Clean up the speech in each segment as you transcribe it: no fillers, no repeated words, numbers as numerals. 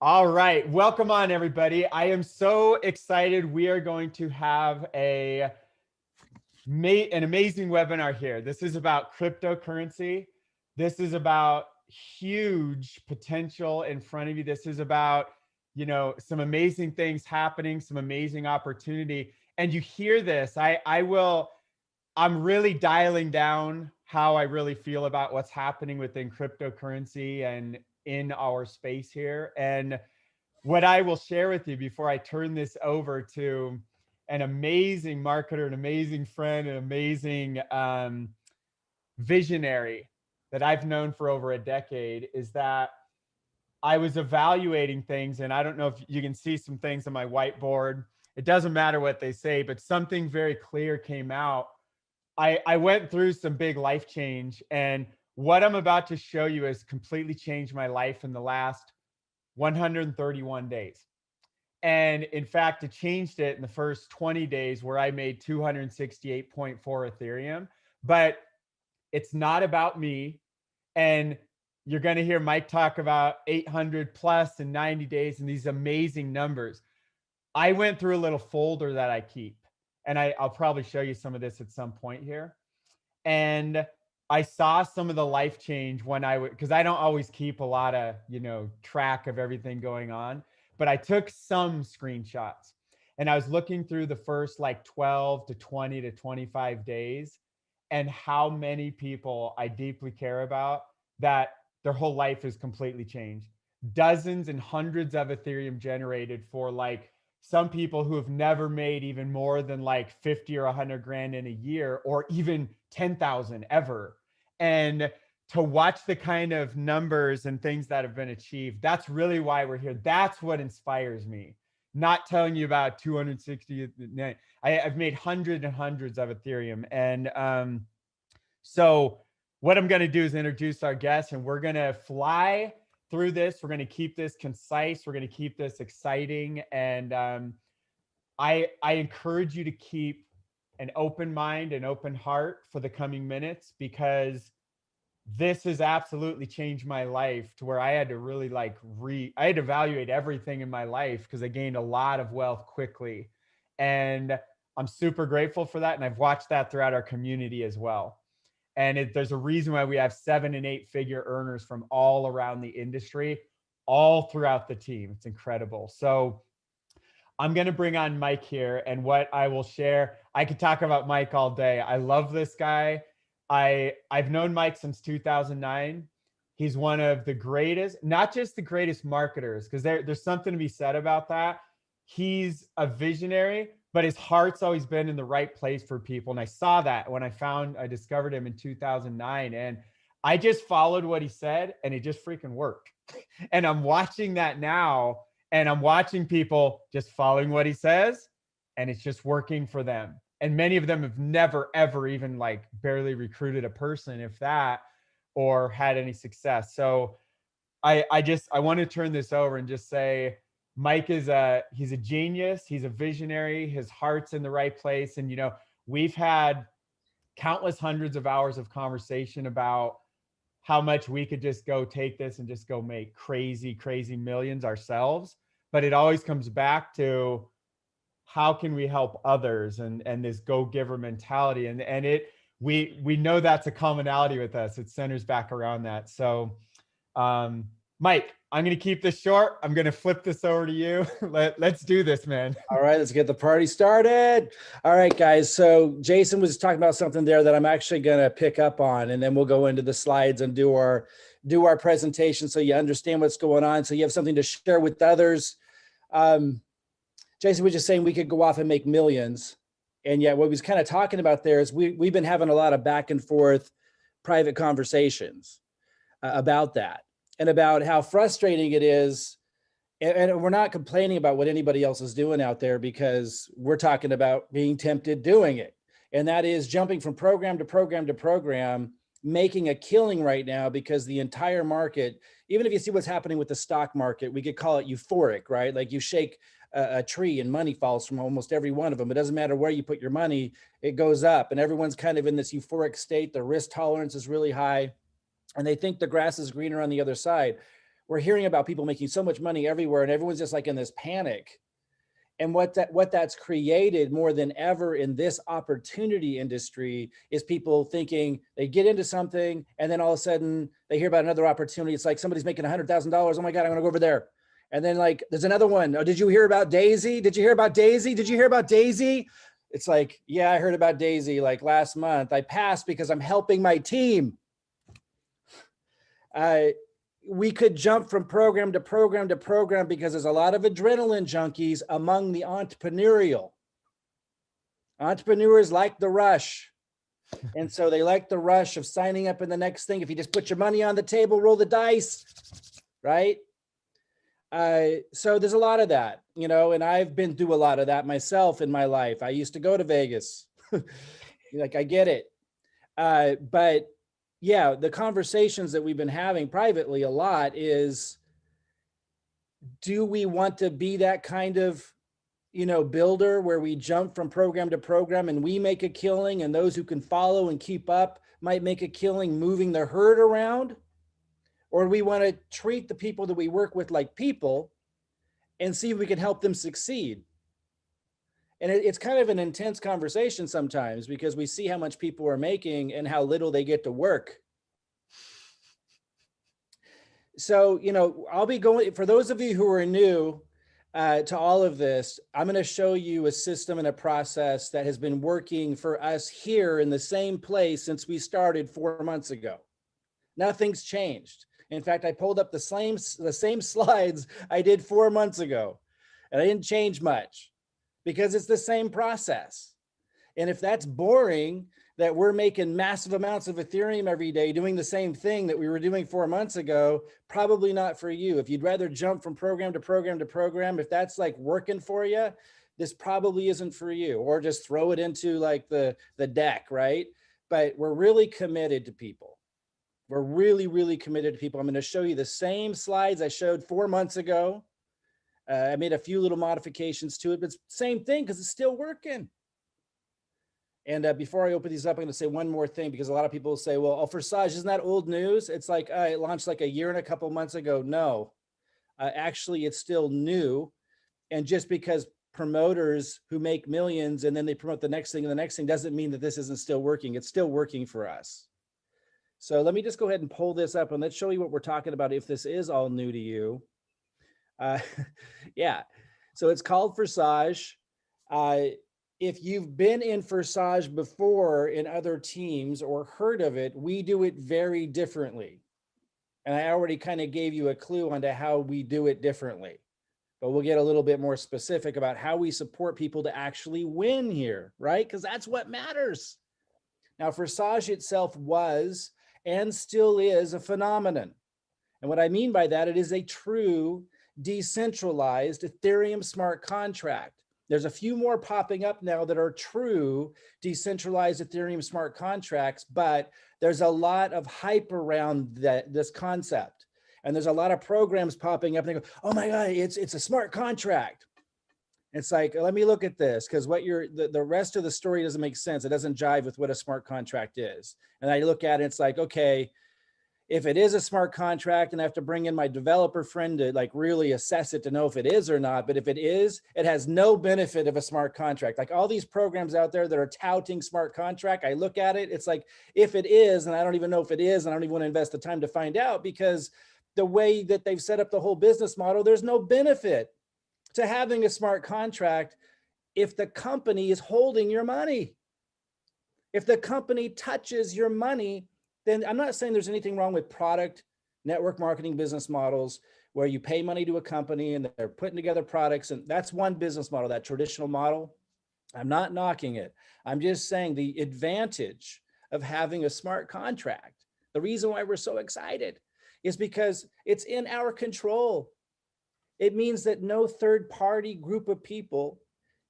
All right, welcome on everybody. I am so excited. We are going to have an amazing webinar here. This is about cryptocurrency. This is about huge potential in front of you. This is about, some amazing things happening, some amazing opportunity. And you hear this, I'm really dialing down how I really feel about what's happening within cryptocurrency and in our space here. And what I will share with you before I turn this over to an amazing marketer, an amazing friend, an amazing visionary that I've known for over a decade is that I was evaluating things, and I don't know if you can see some things on my whiteboard. It doesn't matter what they say, but something very clear came out. I went through some big life change, and what I'm about to show you has completely changed my life in the last 131 days. And in fact, it changed it in the first 20 days where I made 268.4 Ethereum. But it's not about me. And you're going to hear Mike talk about 800 plus in 90 days and these amazing numbers. I went through a little folder that I keep, and I'll probably show you some of this at some point here. And I saw some of the life change when because I don't always keep a lot of, track of everything going on, but I took some screenshots and I was looking through the first like 12 to 20 to 25 days and how many people I deeply care about that their whole life is completely changed. Dozens and hundreds of Ethereum generated for like some people who have never made even more than like 50 or 100 grand in a year, or even 10,000 ever. And to watch the kind of numbers and things that have been achieved, that's really why we're here. That's what inspires me. Not telling you about 260. I've made hundreds and hundreds of Ethereum. And so what I'm going to do is introduce our guests, and we're going to fly through this. We're going to keep this concise. We're going to keep this exciting. And I encourage you to keep an open mind and open heart for the coming minutes, because this has absolutely changed my life to where I had to really I had to evaluate everything in my life because I gained a lot of wealth quickly. And I'm super grateful for that. And I've watched that throughout our community as well. And there's a reason why we have 7 and 8 figure earners from all around the industry, all throughout the team. It's incredible. So I'm going to bring on Mike here, and what I will share, I could talk about Mike all day. I love this guy. I've known Mike since 2009. He's one of the greatest, not just the greatest marketers, because there's something to be said about that. He's a visionary, but his heart's always been in the right place for people. And I saw that when I discovered him in 2009. And I just followed what he said, and it just freaking worked. And I'm watching that now, and I'm watching people just following what he says, and it's just working for them. And many of them have never, ever even like barely recruited a person, if that, or had any success. So I want to turn this over and just say, Mike he's a genius. He's a visionary. His heart's in the right place. And, we've had countless hundreds of hours of conversation about how much we could just go take this and just go make crazy, crazy millions ourselves. But it always comes back to, how can we help others, and this go-giver mentality. And we know that's a commonality with us. It centers back around that. So Mike, I'm going to keep this short. I'm going to flip this over to you. Let's do this, man. All right, let's get the party started. All right, guys. So Jason was talking about something there that I'm actually going to pick up on, and then we'll go into the slides and do our presentation so you understand what's going on, so you have something to share with others. Jason was just saying we could go off and make millions. And yet what he was kind of talking about there is we've been having a lot of back and forth private conversations about that, and about how frustrating it is. And we're not complaining about what anybody else is doing out there, because we're talking about being tempted doing it. And that is jumping from program to program to program, making a killing right now, because the entire market, even if you see what's happening with the stock market, we could call it euphoric, right? Like you shake a tree and money falls from almost every one of them. It doesn't matter where you put your money, it goes up, and everyone's kind of in this euphoric state. The risk tolerance is really high, and they think the grass is greener on the other side. we're hearing about people making so much money everywhere, and everyone's just like in this panic. And what that's created more than ever in this opportunity industry is people thinking they get into something, and then all of a sudden they hear about another opportunity. It's like somebody's making $100,000. Oh my God, I'm gonna go over there. And then like, there's another one. Oh, did you hear about Daisy? Did you hear about Daisy? Did you hear about Daisy? It's like, yeah, I heard about Daisy like last month. I passed because I'm helping my team. We could jump from program to program to program because there's a lot of adrenaline junkies among the entrepreneurial. Entrepreneurs like the rush. And so they like the rush of signing up in the next thing. If you just put your money on the table, roll the dice, right? So there's a lot of that, you know, and I've been through a lot of that myself in my life. I used to go to Vegas. Like, I get it. But yeah, the conversations that we've been having privately a lot is, do we want to be that kind of, you know, builder where we jump from program to program and we make a killing, and those who can follow and keep up might make a killing moving the herd around? Or do we want to treat the people that we work with like people and see if we can help them succeed? And it's kind of an intense conversation sometimes because we see how much people are making and how little they get to work. So, you know, I'll be going, for those of you who are new to all of this, I'm going to show you a system and a process that has been working for us here in the same place since we started 4 months ago. Nothing's changed. In fact, I pulled up the same slides I did 4 months ago, and I didn't change much because it's the same process. And if that's boring, that we're making massive amounts of Ethereum every day doing the same thing that we were doing 4 months ago, probably not for you. If you'd rather jump from program to program to program, if that's like working for you, this probably isn't for you. Or just throw it into like the deck, right? But we're really committed to people. We're really, really committed to people. I'm going to show you the same slides I showed 4 months ago. I made a few little modifications to it, but it's the same thing because it's still working. And before I open these up, I'm going to say one more thing, because a lot of people will say, well, Forsage, isn't that old news? It's like, it launched like a year and a couple months ago. No, actually, it's still new. And just because promoters who make millions and then they promote the next thing and the next thing doesn't mean that this isn't still working. It's still working for us. So let me just go ahead and pull this up and let's show you what we're talking about if this is all new to you. Yeah, so it's called Forsage. If you've been in Forsage before in other teams or heard of it, we do it very differently. And I already kind of gave you a clue onto how we do it differently, but we'll get a little bit more specific about how we support people to actually win here, right? Because that's what matters. Now, Forsage itself was and still is a phenomenon. And what I mean by that, it is a true decentralized Ethereum smart contract. There's a few more popping up now that are true decentralized Ethereum smart contracts, but there's a lot of hype around this concept. And there's a lot of programs popping up and they go, oh my God, it's a smart contract. It's like, let me look at this, because what the rest of the story doesn't make sense. It doesn't jive with what a smart contract is. And I look at it, it's like, okay, if it is a smart contract and I have to bring in my developer friend to like really assess it to know if it is or not. But if it is, it has no benefit of a smart contract. Like all these programs out there that are touting smart contract, I look at it, it's like, if it is, and I don't even know if it is, and I don't even want to invest the time to find out, because the way that they've set up the whole business model, there's no benefit to having a smart contract if the company is holding your money. If the company touches your money, then I'm not saying there's anything wrong with product network marketing business models where you pay money to a company and they're putting together products. And that's one business model, that traditional model. I'm not knocking it. I'm just saying the advantage of having a smart contract, the reason why we're so excited is because it's in our control. It means that no third party group of people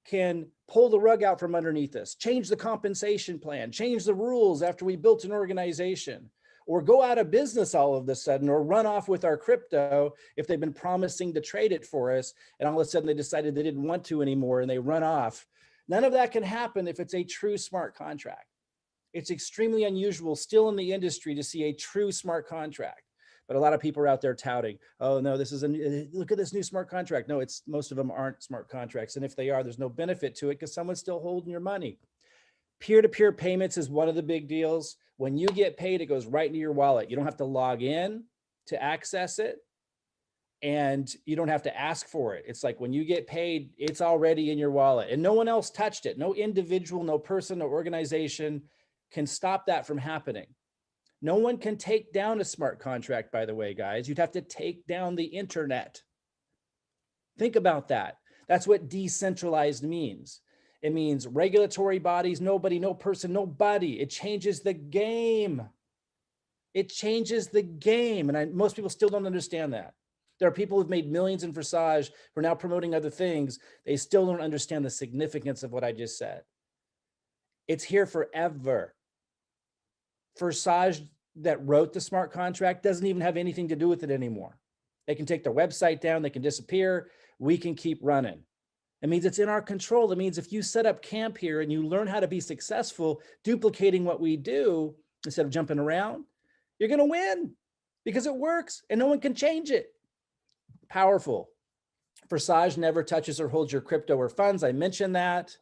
can pull the rug out from underneath us, change the compensation plan, change the rules after we built an organization, or go out of business all of a sudden, or run off with our crypto if they've been promising to trade it for us, and all of a sudden they decided they didn't want to anymore and they run off. None of that can happen if it's a true smart contract. It's extremely unusual still in the industry to see a true smart contract. But a lot of people are out there touting, oh no, this is look at this new smart contract. No, most of them aren't smart contracts. And if they are, there's no benefit to it because someone's still holding your money. Peer-to-peer payments is one of the big deals. When you get paid, it goes right into your wallet. You don't have to log in to access it, and you don't have to ask for it. It's like when you get paid, it's already in your wallet and no one else touched it. No individual, no person, no organization can stop that from happening. No one can take down a smart contract, by the way, guys. You'd have to take down the internet. Think about that. That's what decentralized means. It means regulatory bodies, nobody, no person, nobody. It changes the game. It changes the game. And most people still don't understand that. There are people who've made millions in Forsage who are now promoting other things. They still don't understand the significance of what I just said. It's here forever. Forsage that wrote the smart contract doesn't even have anything to do with it anymore. They can take their website down, they can disappear, we can keep running. It means it's in our control. It means if you set up camp here and you learn how to be successful duplicating what we do instead of jumping around, you're going to win because it works and no one can change it. Powerful. Forsage never touches or holds your crypto or funds. I mentioned that.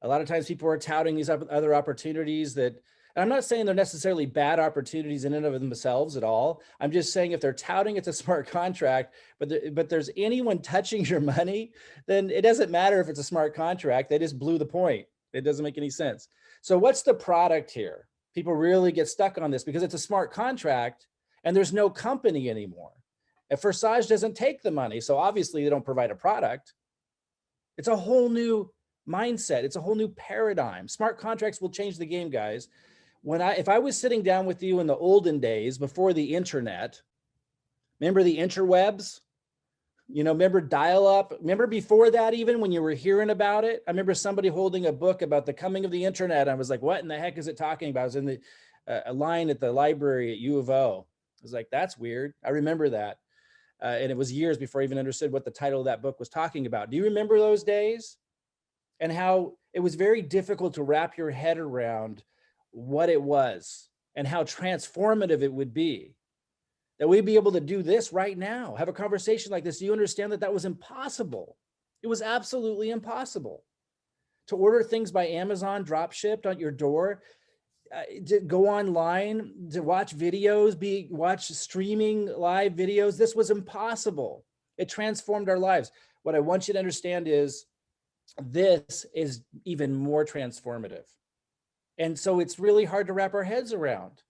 A lot of times people are touting these other opportunities that, and I'm not saying they're necessarily bad opportunities in and of themselves at all. I'm just saying if they're touting it's a smart contract, but there's anyone touching your money, then it doesn't matter if it's a smart contract. They just blew the point. It doesn't make any sense. So what's the product here? People really get stuck on this because it's a smart contract and there's no company anymore. And Forsage doesn't take the money, so obviously they don't provide a product. It's a whole new mindset. It's a whole new paradigm. Smart contracts will change the game, guys. If I was sitting down with you in the olden days before the internet, remember the interwebs? Remember dial-up? Remember before that, even when you were hearing about it? I remember somebody holding a book about the coming of the internet. I was like, what in the heck is it talking about? I was in a line at the library at U of O. I was like, that's weird. I remember that. And it was years before I even understood what the title of that book was talking about. Do you remember those days? And how it was very difficult to wrap your head around what it was and how transformative it would be. That we'd be able to do this right now, have a conversation like this. Do you understand that that was impossible? It was absolutely impossible. To order things by Amazon, drop shipped on your door, to go online, to watch videos, watch streaming live videos. This was impossible. It transformed our lives. What I want you to understand is this is even more transformative. And so it's really hard to wrap our heads around.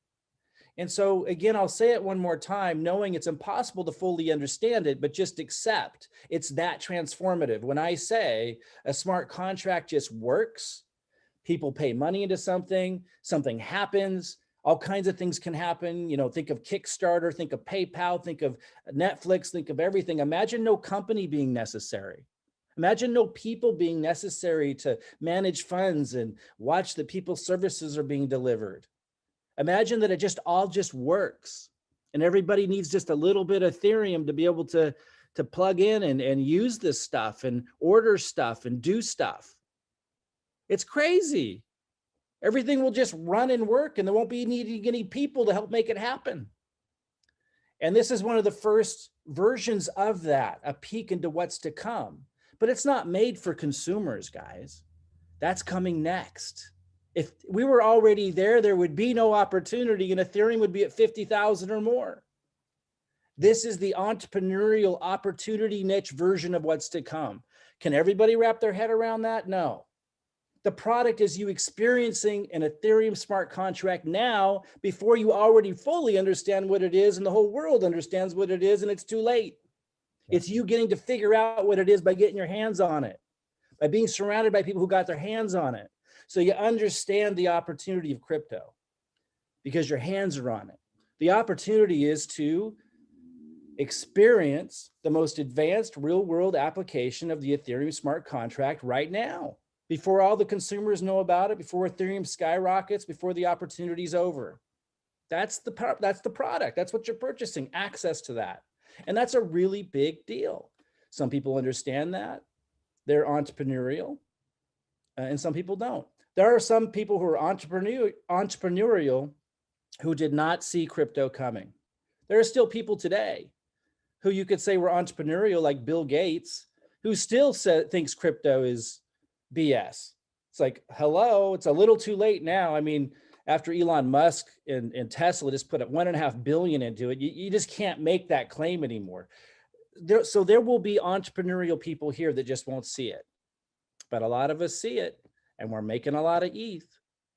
And so again, I'll say it one more time, knowing it's impossible to fully understand it, but just accept it's that transformative. When I say a smart contract just works, people pay money into something, something happens, all kinds of things can happen. Think of Kickstarter, think of PayPal, think of Netflix, think of everything. Imagine no company being necessary. Imagine no people being necessary to manage funds and watch that people's services are being delivered. Imagine that it all works and everybody needs just a little bit of Ethereum to be able to plug in and use this stuff and order stuff and do stuff. It's crazy. Everything will just run and work and there won't be needing any people to help make it happen. And this is one of the first versions of that, a peek into what's to come. But it's not made for consumers, guys. That's coming next. If we were already there would be no opportunity and Ethereum would be at 50,000 or more. This is the entrepreneurial opportunity niche version of what's to come. Can everybody wrap their head around that? No. The product is you experiencing an Ethereum smart contract now before you already fully understand what it is and the whole world understands what it is and it's too late. It's you getting to figure out what it is by getting your hands on it, by being surrounded by people who got their hands on it. So you understand the opportunity of crypto because your hands are on it. The opportunity is to experience the most advanced real world application of the Ethereum smart contract right now, before all the consumers know about it, before Ethereum skyrockets, before the opportunity is over. That's the product. That's what you're purchasing, access to that. And that's a really big deal. Some people understand that. They're entrepreneurial, and some people don't. There are some people who are entrepreneurial who did not see crypto coming. There are still people today who you could say were entrepreneurial, like Bill Gates, who still thinks crypto is BS. It's like, hello, it's a little too late now. I mean, after Elon Musk and Tesla just put up $1.5 billion into it, you just can't make that claim anymore. So there will be entrepreneurial people here that just won't see it. But a lot of us see it, and we're making a lot of ETH,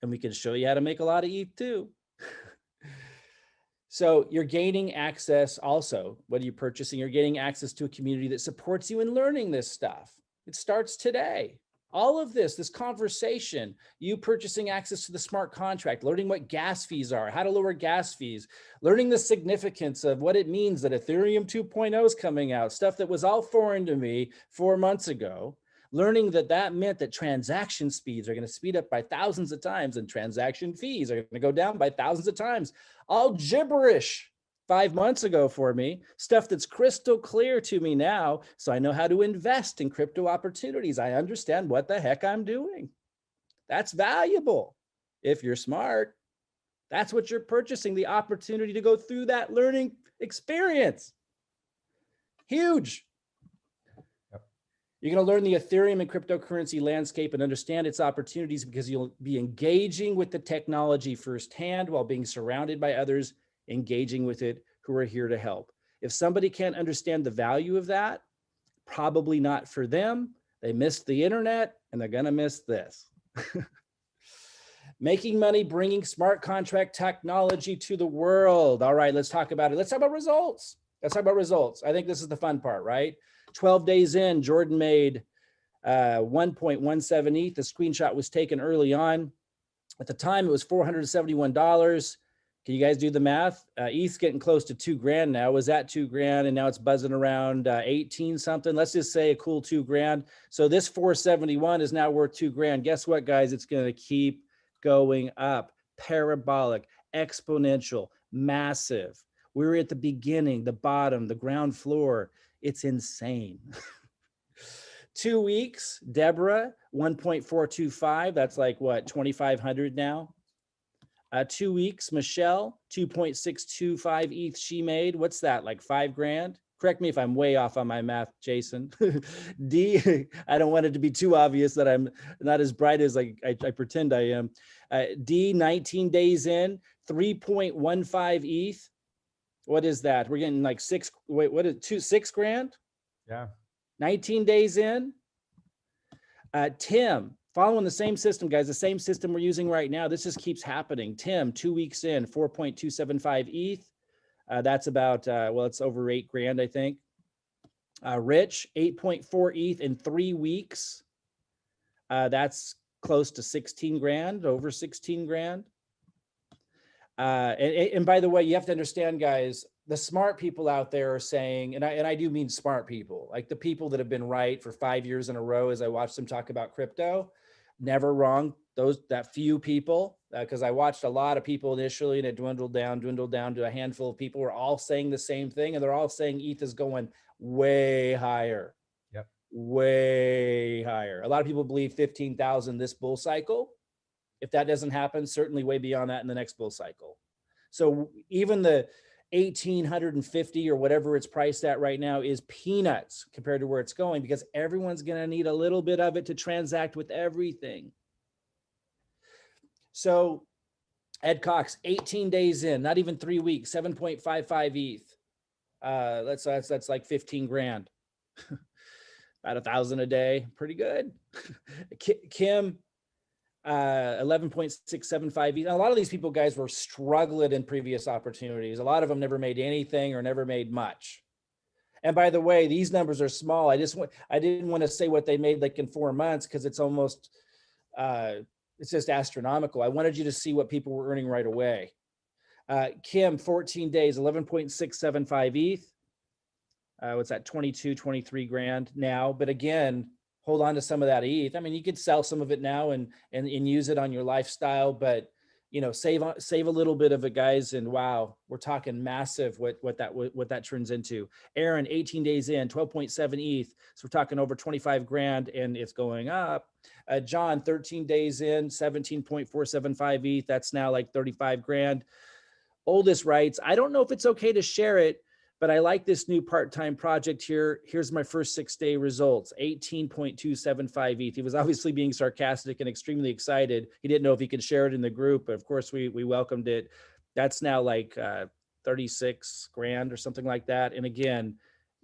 and we can show you how to make a lot of ETH too. So you're gaining access also. What are you purchasing? You're getting access to a community that supports you in learning this stuff. It starts today. All of this conversation, you purchasing access to the smart contract, learning what gas fees are, how to lower gas fees, learning the significance of what it means that Ethereum 2.0 is coming out, stuff that was all foreign to me 4 months ago, learning that meant that transaction speeds are going to speed up by thousands of times and transaction fees are going to go down by thousands of times. All gibberish 5 months ago for me, stuff that's crystal clear to me now. So I know how to invest in crypto opportunities. I understand what the heck I'm doing. That's valuable. If you're smart, that's what you're purchasing, the opportunity to go through that learning experience. Huge. You're going to learn the Ethereum and cryptocurrency landscape and understand its opportunities because you'll be engaging with the technology firsthand while being surrounded by others engaging with it who are here to help. If somebody can't understand the value of that, probably not for them. They missed the internet and they're going to miss this. Making money, bringing smart contract technology to the world. All right, let's talk about it. Let's talk about results. Let's talk about results. I think this is the fun part, right? 12 days in, Jordan made 1.17 ETH. The screenshot was taken early on. At the time, it was $471. Can you guys do the math? ETH's getting close to $2,000 now. It was at $2,000 and now it's buzzing around 18 something. Let's just say a cool $2,000. So this 471 is now worth $2,000. Guess what, guys? It's going to keep going up. Parabolic, exponential, massive. We're at the beginning, the bottom, the ground floor. It's insane. 2 weeks, Deborah, 1.425. That's like what, 2,500 now? 2 weeks, Michelle, 2.625 ETH she made. What's that, like $5,000? Correct me if I'm way off on my math, Jason. D, I don't want it to be too obvious that I'm not as bright as I pretend I am. D, 19 days in, 3.15 ETH. What is that? We're getting like $6,000? Yeah. 19 days in. Tim, following the same system, guys, the same system we're using right now. This just keeps happening. Tim, 2 weeks in, 4.275 ETH. That's about, well, it's over $8,000, I think. Rich, 8.4 ETH in 3 weeks. That's close to 16 grand, over 16 grand. And by the way, you have to understand, guys, the smart people out there are saying, and I do mean smart people, like the people that have been right for 5 years in a row as I watched them talk about crypto, never wrong. That few people, because I watched a lot of people initially and it dwindled down to a handful of people who are all saying the same thing. And they're all saying ETH is going way higher. Yep. Way higher. A lot of people believe 15,000 this bull cycle. If that doesn't happen, certainly way beyond that in the next bull cycle. So even the 1,850 or whatever it's priced at right now is peanuts compared to where it's going, because everyone's going to need a little bit of it to transact with everything. So Ed Cox, 18 days in, not even 3 weeks, 7.55 ETH. That's like 15 grand. About 1,000 a day, pretty good. Kim, 11.675 ETH. A lot of these people, guys, were struggling in previous opportunities. A lot of them never made anything or never made much. And by the way, these numbers are small. I didn't want to say what they made like in 4 months because it's almost it's just astronomical. I wanted you to see what people were earning right away. Kim, 14 days, 11.675 ETH. What's that, 22, 23 grand now? But again, hold on to some of that ETH. I mean, you could sell some of it now and use it on your lifestyle, but you know, save a little bit of it, guys. And wow, we're talking massive what that turns into. Aaron, 18 days in, 12.7 ETH. So we're talking over 25 grand and it's going up. John, 13 days in, 17.475 ETH. That's now like 35 grand. Oldest writes, I don't know if it's okay to share it, but I like this new part-time project here. Here's my first 6-day results, 18.275 ETH. He was obviously being sarcastic and extremely excited. He didn't know if he could share it in the group, but of course we welcomed it. That's now like 36 grand or something like that. And again,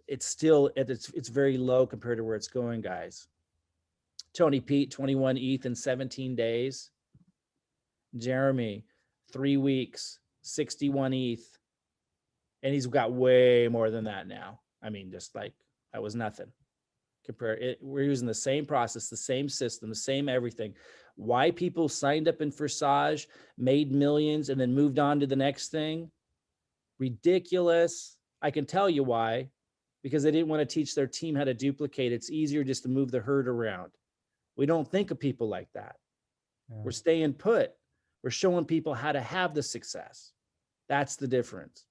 it's still, it's very low compared to where it's going, guys. Tony Pete, 21 ETH in 17 days. Jeremy, 3 weeks, 61 ETH. And he's got way more than that now. I mean, just like that was nothing. We're using the same process, the same system, the same everything. Why people signed up in Forsage, made millions, and then moved on to the next thing? Ridiculous. I can tell you why. Because they didn't want to teach their team how to duplicate. It's easier just to move the herd around. We don't think of people like that. Yeah. We're staying put. We're showing people how to have the success. That's the difference.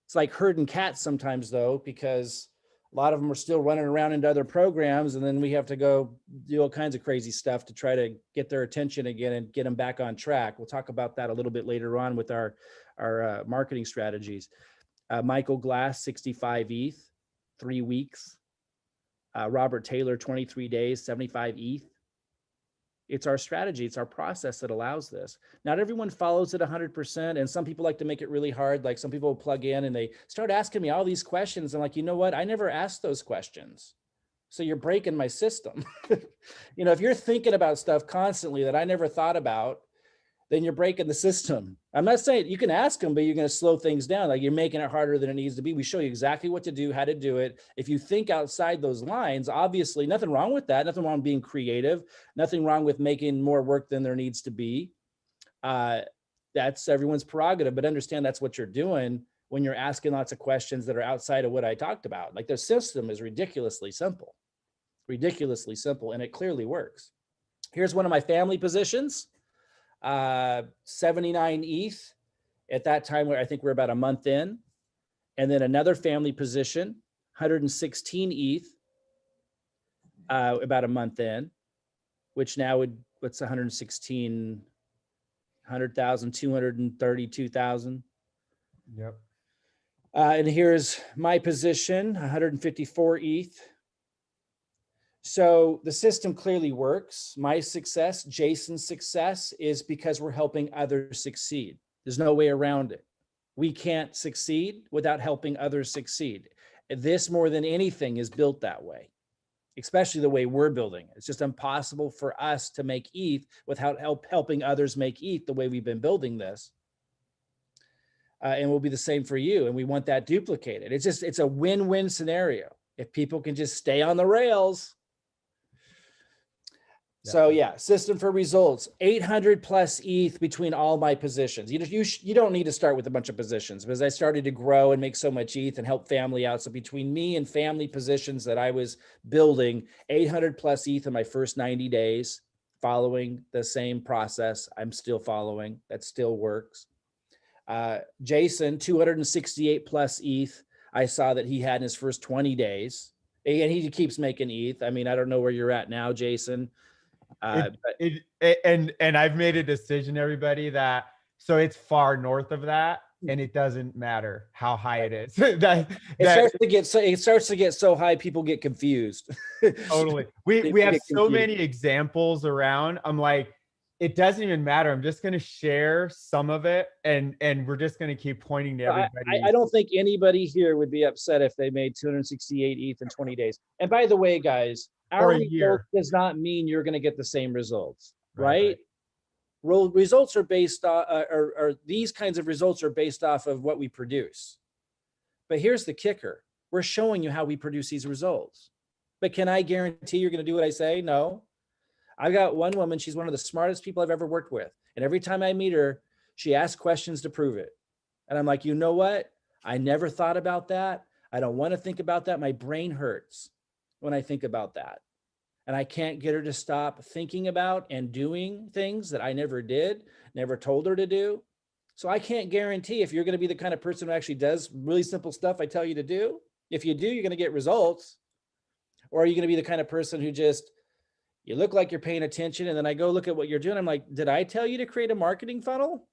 It's like herding cats sometimes, though, because a lot of them are still running around into other programs, and then we have to go do all kinds of crazy stuff to try to get their attention again and get them back on track. We'll talk about that a little bit later on with our marketing strategies. Michael Glass, 65 ETH, 3 weeks. Robert Taylor, 23 days, 75 ETH. It's our strategy. It's our process that allows this. Not everyone follows it 100%. And some people like to make it really hard. Like some people will plug in and they start asking me all these questions. I'm like, you know what? I never asked those questions. So you're breaking my system. You know, if you're thinking about stuff constantly that I never thought about, then you're breaking the system. I'm not saying you can ask them, but you're going to slow things down. Like you're making it harder than it needs to be. We show you exactly what to do, how to do it. If you think outside those lines, obviously nothing wrong with that. Nothing wrong with being creative. Nothing wrong with making more work than there needs to be. That's everyone's prerogative, but understand that's what you're doing when you're asking lots of questions that are outside of what I talked about. Like the system is ridiculously simple, and it clearly works. Here's one of my family positions. 79 ETH at that time, where I think we're about a month in, and then another family position, 116 ETH, about a month in, which now what's 116, 100,000, 232,000. Yep. And here's my position, 154 ETH. So the system clearly works. My success, Jason's success, is because we're helping others succeed. There's no way around it. We can't succeed without helping others succeed. This, more than anything, is built that way, especially the way we're building it. It's just impossible for us to make ETH without helping others make ETH the way we've been building this. And will be the same for you. And we want that duplicated. It's a win-win scenario. If people can just stay on the rails. So yeah, system for results, 800 plus ETH between all my positions. You don't need to start with a bunch of positions, because I started to grow and make so much ETH and help family out. So between me and family positions that I was building, 800 plus ETH in my first 90 days, following the same process I'm still following. That still works. Jason, 268 plus ETH. I saw that he had in his first 20 days, and he keeps making ETH. I mean, I don't know where you're at now, Jason. And I've made a decision, everybody, that so it's far north of that, and it doesn't matter how high it is. It starts to get so high, people get confused. Totally. We have so many examples around. I'm like, it doesn't even matter. I'm just going to share some of it, and we're just going to keep pointing to everybody. I don't think anybody here would be upset if they made 268 ETH in 20 days. And by the way, guys, our result does not mean you're going to get the same results, right? Results are based on, or these kinds of results are based off of what we produce. But here's the kicker. We're showing you how we produce these results. But can I guarantee you're going to do what I say? No. I've got one woman, she's one of the smartest people I've ever worked with. And every time I meet her, she asks questions to prove it. And I'm like, you know what? I never thought about that. I don't want to think about that. My brain hurts when I think about that. And I can't get her to stop thinking about and doing things that I never did, never told her to do. So I can't guarantee if you're going to be the kind of person who actually does really simple stuff I tell you to do. If you do, you're going to get results. Or are you going to be the kind of person who just, you look like you're paying attention, and then I go look at what you're doing. I'm like, did I tell you to create a marketing funnel?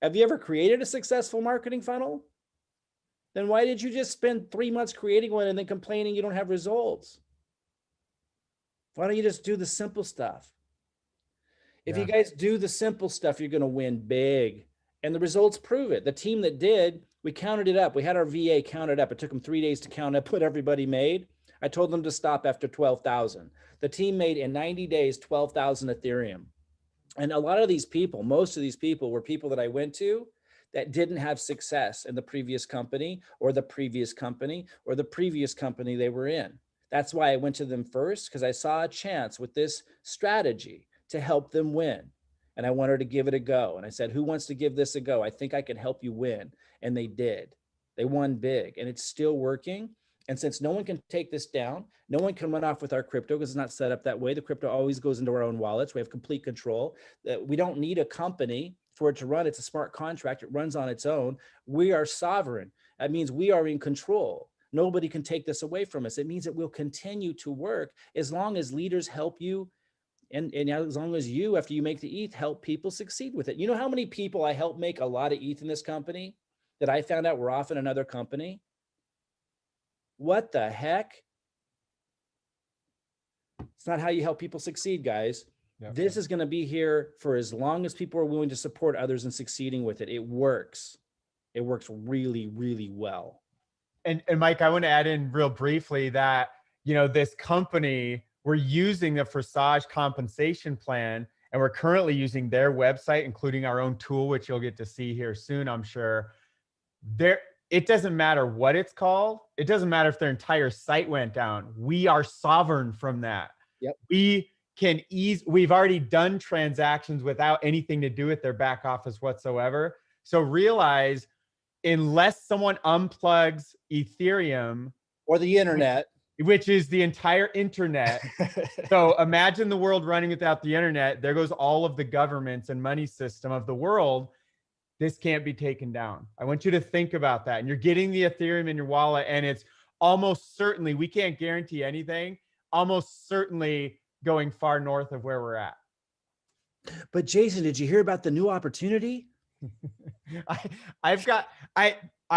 Have you ever created a successful marketing funnel? Then why did you just spend 3 months creating one and then complaining you don't have results? Why don't you just do the simple stuff? If you guys do the simple stuff, you're going to win big. And the results prove it. The team that did, we counted it up. We had our VA count it up. It took them 3 days to count up what everybody made. I told them to stop after 12,000. The team made in 90 days 12,000 Ethereum. And a lot of these people, most of these people were people that I went to that didn't have success in the previous company or the previous company or the previous company they were in. That's why I went to them first, because I saw a chance with this strategy to help them win. And I wanted to give it a go. And I said, who wants to give this a go? I think I can help you win. And they did. They won big, and it's still working. And since no one can take this down, no one can run off with our crypto because it's not set up that way. The crypto always goes into our own wallets. We have complete control. We don't need a company for it to run. It's a smart contract. It runs on its own. We are sovereign. That means we are in control. Nobody can take this away from us. It means it will continue to work as long as leaders help you. And as long as you, after you make the ETH, help people succeed with it. You know how many people I helped make a lot of ETH in this company that I found out were off in another company? What the heck? It's not how you help people succeed, guys. Yep. This is going to be here for as long as people are willing to support others and succeeding with it. It works. It works really, really well. And Mike, I want to add in real briefly that, you know, this company, we're using the Forsage compensation plan, and we're currently using their website, including our own tool, which you'll get to see here soon, I'm sure. It doesn't matter what it's called. It doesn't matter if their entire site went down. We are sovereign from that. Yep. We've already done transactions without anything to do with their back office whatsoever. So realize, unless someone unplugs Ethereum or the internet, which is the entire internet. So imagine the world running without the internet. There goes all of the governments and money system of the world. This can't be taken down. I want you to think about that. And you're getting the Ethereum in your wallet, and it's almost certainly, we can't guarantee anything, almost certainly going far north of where we're at. But Jason, did you hear about the new opportunity? I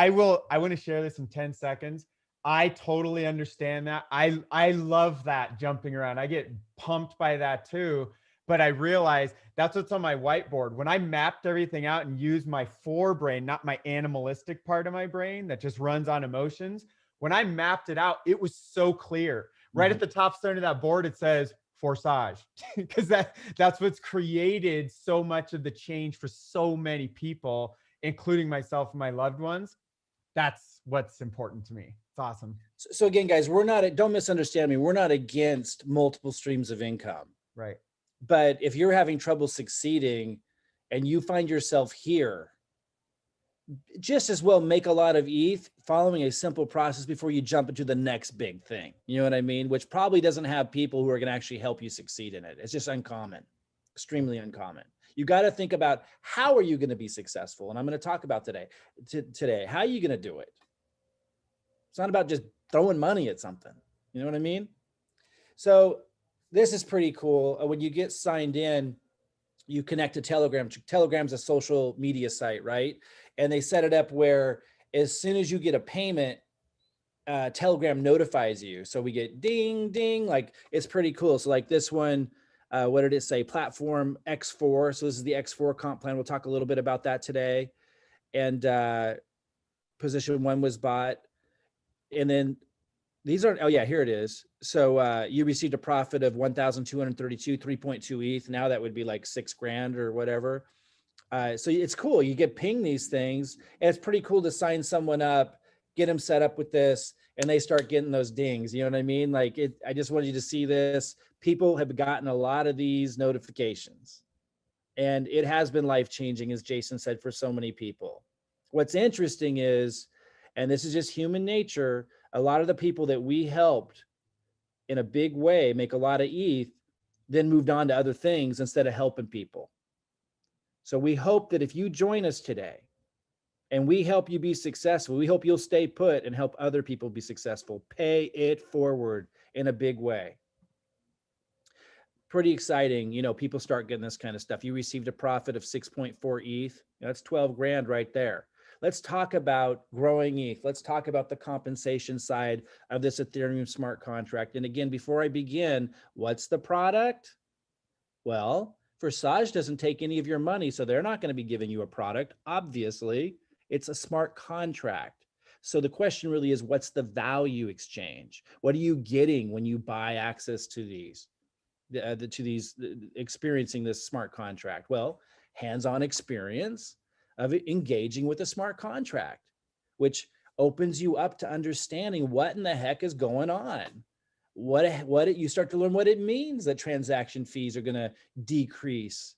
want to share this in 10 seconds. I totally understand that. I love that jumping around. I get pumped by that too. But I realize that's what's on my whiteboard. When I mapped everything out and used my forebrain, not my animalistic part of my brain that just runs on emotions, when I mapped it out, it was so clear. Right at the top center of that board, it says Forsage, because that's what's created so much of the change for so many people, including myself and my loved ones. That's what's important to me. It's awesome. So again, guys, don't misunderstand me. We're not against multiple streams of income. Right. But if you're having trouble succeeding and you find yourself here, just as well make a lot of ETH following a simple process before you jump into the next big thing. You know what I mean? Which probably doesn't have people who are going to actually help you succeed in it. It's just uncommon, extremely uncommon. You got to think about, how are you going to be successful? And I'm going to talk about today, how are you going to do it? It's not about just throwing money at something. You know what I mean? So this is pretty cool. When you get signed in, you connect to Telegram. Telegram's a social media site, right? And they set it up where as soon as you get a payment, Telegram notifies you. So we get ding, ding, like it's pretty cool. So like this one, what did it say? Platform X4. So this is the X4 comp plan. We'll talk a little bit about that today. And position 1 was bought. And then these are, oh yeah, here it is. So you received a profit of 1,232, 3.2 ETH. Now that would be like $6,000 or whatever. So it's cool. You get pinged these things, and it's pretty cool to sign someone up, get them set up with this, and they start getting those dings. You know what I mean? Like I just wanted you to see this. People have gotten a lot of these notifications, and it has been life-changing, as Jason said, for so many people. What's interesting is, and this is just human nature, a lot of the people that we helped in a big way make a lot of ETH, then moved on to other things instead of helping people. So we hope that if you join us today and we help you be successful, we hope you'll stay put and help other people be successful. Pay it forward in a big way. pretty exciting. You know, people start getting this kind of stuff. You received a profit of 6.4 ETH. That's 12 grand right there. Let's talk about growing ETH. Let's talk about the compensation side of this Ethereum smart contract. And again, before I begin, what's the product? Well, Forsage doesn't take any of your money, so they're not going to be giving you a product. Obviously, it's a smart contract. So the question really is, what's the value exchange? What are you getting when you buy access to these? Experiencing this smart contract? Well, hands-on experience of engaging with a smart contract, which opens you up to understanding what in the heck is going on. You start to learn what it means that transaction fees are going to decrease.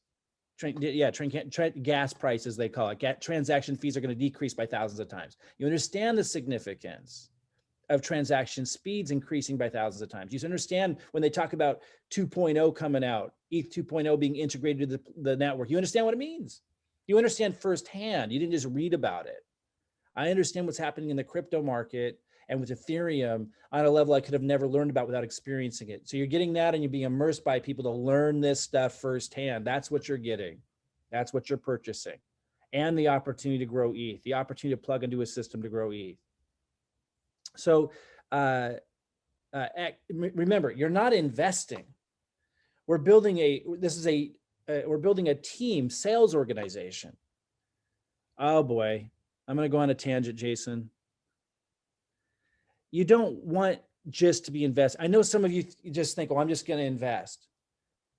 Gas prices, they call it. Transaction fees are going to decrease by thousands of times. You understand the significance of transaction speeds increasing by thousands of times. You understand when they talk about 2.0 coming out, ETH 2.0 being integrated to the network. You understand what it means. You understand firsthand. You didn't just read about it. I understand what's happening in the crypto market and with Ethereum on a level I could have never learned about without experiencing it. So you're getting that, and you're being immersed by people to learn this stuff firsthand. That's what you're getting. That's what you're purchasing. And the opportunity to grow ETH, the opportunity to plug into a system to grow ETH. So remember, you're not investing. We're building we're building a team sales organization. Oh boy, I'm going to go on a tangent, Jason. You don't want just to be invested. I know some of you just think, oh, I'm just going to invest.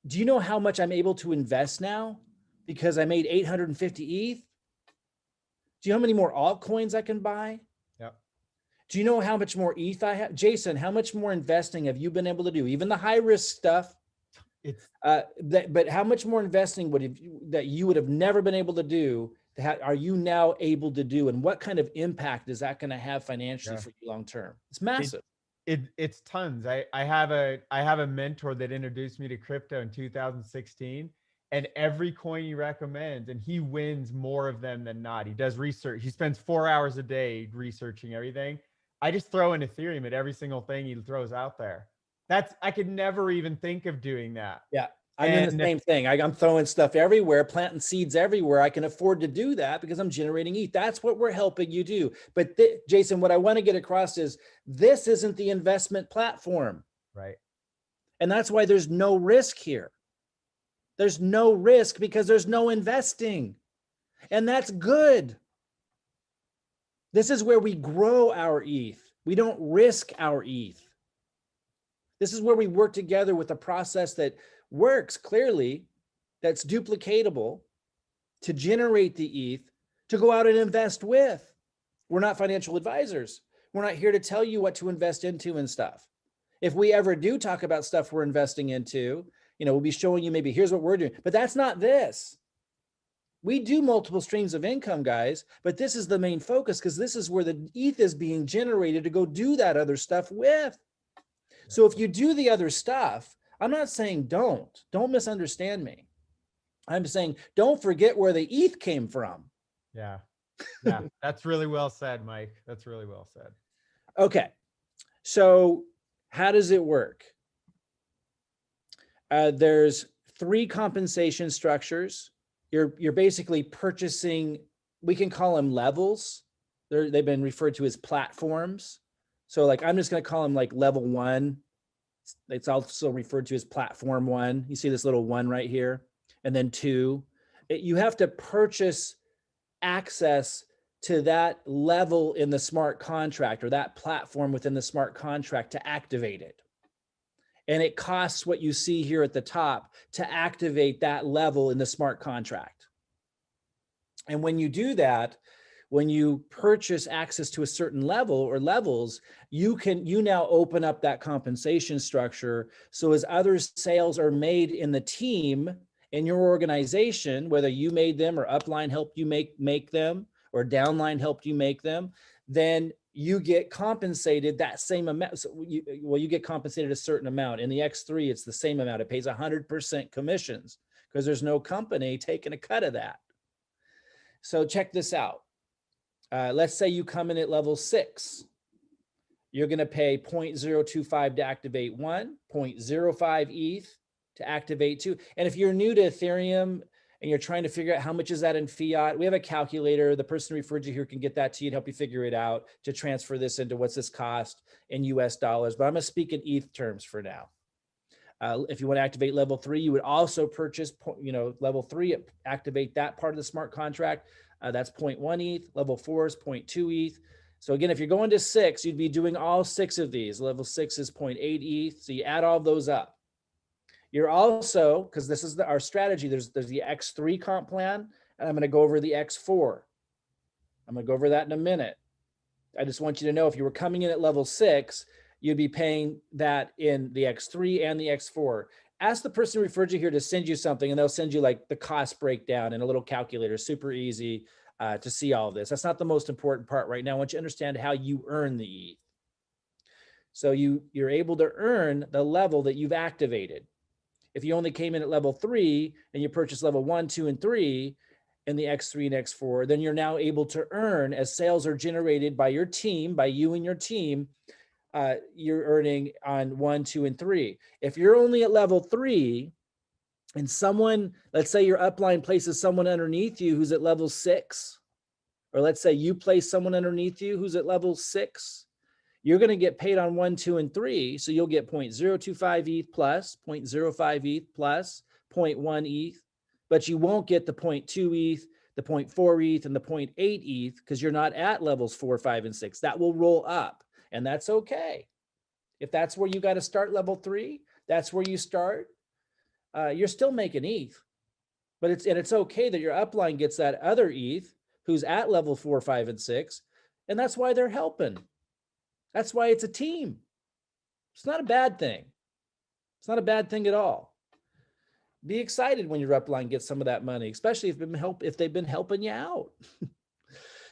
Do you know how much I'm able to invest now because I made 850 ETH? Do you know how many more altcoins I can buy? Yep. Do you know how much more ETH I have? Jason, how much more investing have you been able to do? Even the high risk stuff. But how much more investing that you would have never been able to do are you now able to do, and what kind of impact is that going to have financially for you long term? It's massive. It's tons. I have a mentor that introduced me to crypto in 2016, and every coin he recommends, and he wins more of them than not. He does research. He spends 4 hours a day researching everything. I just throw in Ethereum at every single thing he throws out there. I could never even think of doing that. Yeah. I'm doing the same thing. I'm throwing stuff everywhere, planting seeds everywhere. I can afford to do that because I'm generating ETH. That's what we're helping you do. But Jason, what I want to get across is this isn't the investment platform. Right. And that's why there's no risk here. There's no risk because there's no investing. And that's good. This is where we grow our ETH. We don't risk our ETH. This is where we work together with a process that works clearly, that's duplicatable, to generate the ETH to go out and invest with. We're not financial advisors. We're not here to tell you what to invest into and stuff. If we ever do talk about stuff we're investing into, we'll be showing you maybe here's what we're doing, but that's not this. We do multiple streams of income, guys, but this is the main focus because this is where the ETH is being generated to go do that other stuff with. So if you do the other stuff, I'm not saying don't misunderstand me. I'm saying don't forget where the ETH came from. Yeah. Yeah. That's really well said, Mike. That's really well said. Okay. So how does it work? There's 3 compensation structures. You're basically purchasing, we can call them levels. They've been referred to as platforms. So like, I'm just going to call them like level 1. It's also referred to as platform 1. You see this little 1 right here. And then 2, you have to purchase access to that level in the smart contract or that platform within the smart contract to activate it. And it costs what you see here at the top to activate that level in the smart contract. And when you do that, when you purchase access to a certain level or levels, you now open up that compensation structure. So as other sales are made in the team, in your organization, whether you made them or upline helped you make them or downline helped you make them, then you get compensated that same amount. So you get compensated a certain amount. In the X3, it's the same amount. It pays 100% commissions because there's no company taking a cut of that. So check this out. Let's say you come in at level 6. You're going to pay 0.025 to activate 1, 0.05 ETH to activate too. And if you're new to Ethereum and you're trying to figure out how much is that in fiat, we have a calculator. The person who referred you here can get that to you and help you figure it out to transfer this into what's this cost in US dollars. But I'm going to speak in ETH terms for now. If you want to activate level 3, you would also purchase, level 3, activate that part of the smart contract. That's 0.1 ETH. Level 4 is 0.2 ETH. So again, if you're going to 6, you'd be doing all 6 of these. Level 6 is 0.8 ETH. So you add all those up. You're also, because this is our strategy, there's the X3 comp plan, and I'm going to go over the X4. I'm going to go over that in a minute. I just want you to know if you were coming in at level 6, you'd be paying that in the X3 and the X4. Ask the person who referred you here to send you something, and they'll send you like the cost breakdown and a little calculator. Super easy to see all of this. That's not the most important part right now. I want you to understand how you earn the ETH. So you're able to earn the level that you've activated. If you only came in at level 3 and you purchased level 1, 2, and 3 in the X3 and X4, then you're now able to earn, as sales are generated by your team, by you and your team, you're earning on 1, 2, and 3. If you're only at level 3 and someone, let's say your upline places someone underneath you who's at level 6, or let's say you place someone underneath you who's at level 6, you're going to get paid on 1, 2, and 3. So you'll get 0.025 ETH plus, 0.05 ETH plus, 0.1 ETH, but you won't get the 0.2 ETH, the 0.4 ETH, and the 0.8 ETH because you're not at levels 4, 5, and 6. That will roll up, and that's okay. If that's where you got to start level 3, that's where you start. You're still making ETH, but it's okay that your upline gets that other ETH who's at level 4, 5, and 6, and that's why they're helping. That's why it's a team. It's not a bad thing. It's not a bad thing at all. Be excited when your upline gets some of that money, especially if they've been helping you out.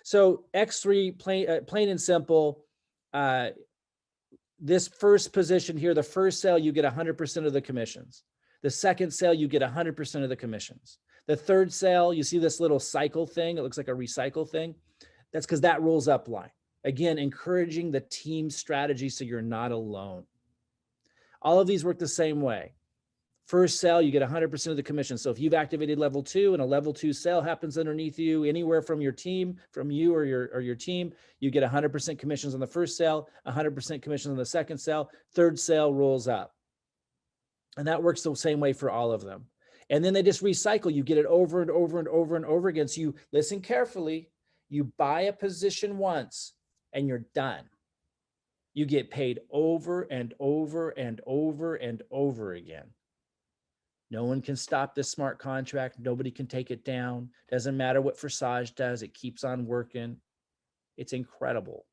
So X3, plain and simple, this first position here, the first sale, you get 100% of the commissions. The second sale, you get 100% of the commissions. The third sale, you see this little cycle thing. It looks like a recycle thing. That's because that rolls up line. Again, encouraging the team strategy so you're not alone. All of these work the same way. First sale, you get 100% of the commission. So if you've activated level 2 and a level 2 sale happens underneath you, anywhere from your team, from you or your team, you get 100% commissions on the first sale, 100% commissions on the second sale, third sale rolls up. And that works the same way for all of them. And then they just recycle. You get it over and over and over and over again. So you listen carefully. You buy a position once and you're done. You get paid over and over and over and over again. No one can stop this smart contract. Nobody can take it down. Doesn't matter what Forsage does. It keeps on working. It's incredible.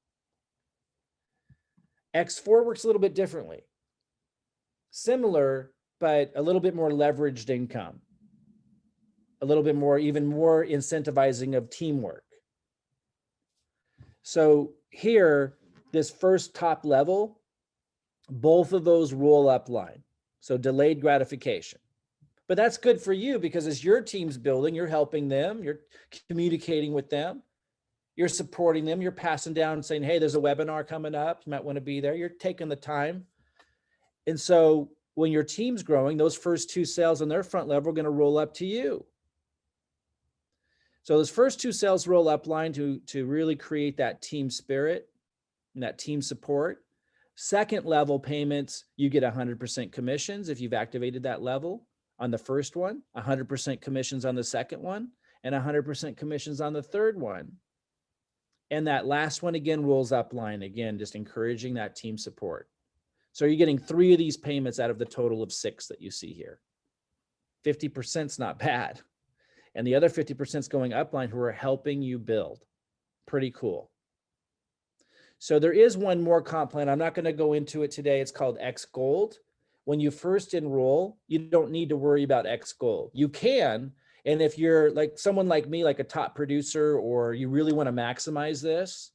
X4 works a little bit differently. Similar, but a little bit more leveraged income. A little bit more, even more incentivizing of teamwork. So here, this first top level, both of those roll up line. So delayed gratification. But that's good for you because as your team's building, you're helping them, you're communicating with them, you're supporting them, you're passing down and saying, hey, there's a webinar coming up. You might want to be there. You're taking the time. And so when your team's growing, those first 2 sales on their front level are going to roll up to you. So those first 2 sales roll up line to really create that team spirit and that team support. Second level payments, you get 100% commissions if you've activated that level on the first one, 100% commissions on the second one, and 100% commissions on the third one. And that last one again rolls up line, again, just encouraging that team support. So you're getting 3 of these payments out of the total of 6 that you see here. 50% is not bad. And the other 50% is going upline who are helping you build. Pretty cool. So there is one more comp plan. I'm not going to go into it today. It's called X Gold. When you first enroll, you don't need to worry about X Gold. You can, and if you're like someone like me, like a top producer, or you really want to maximize this,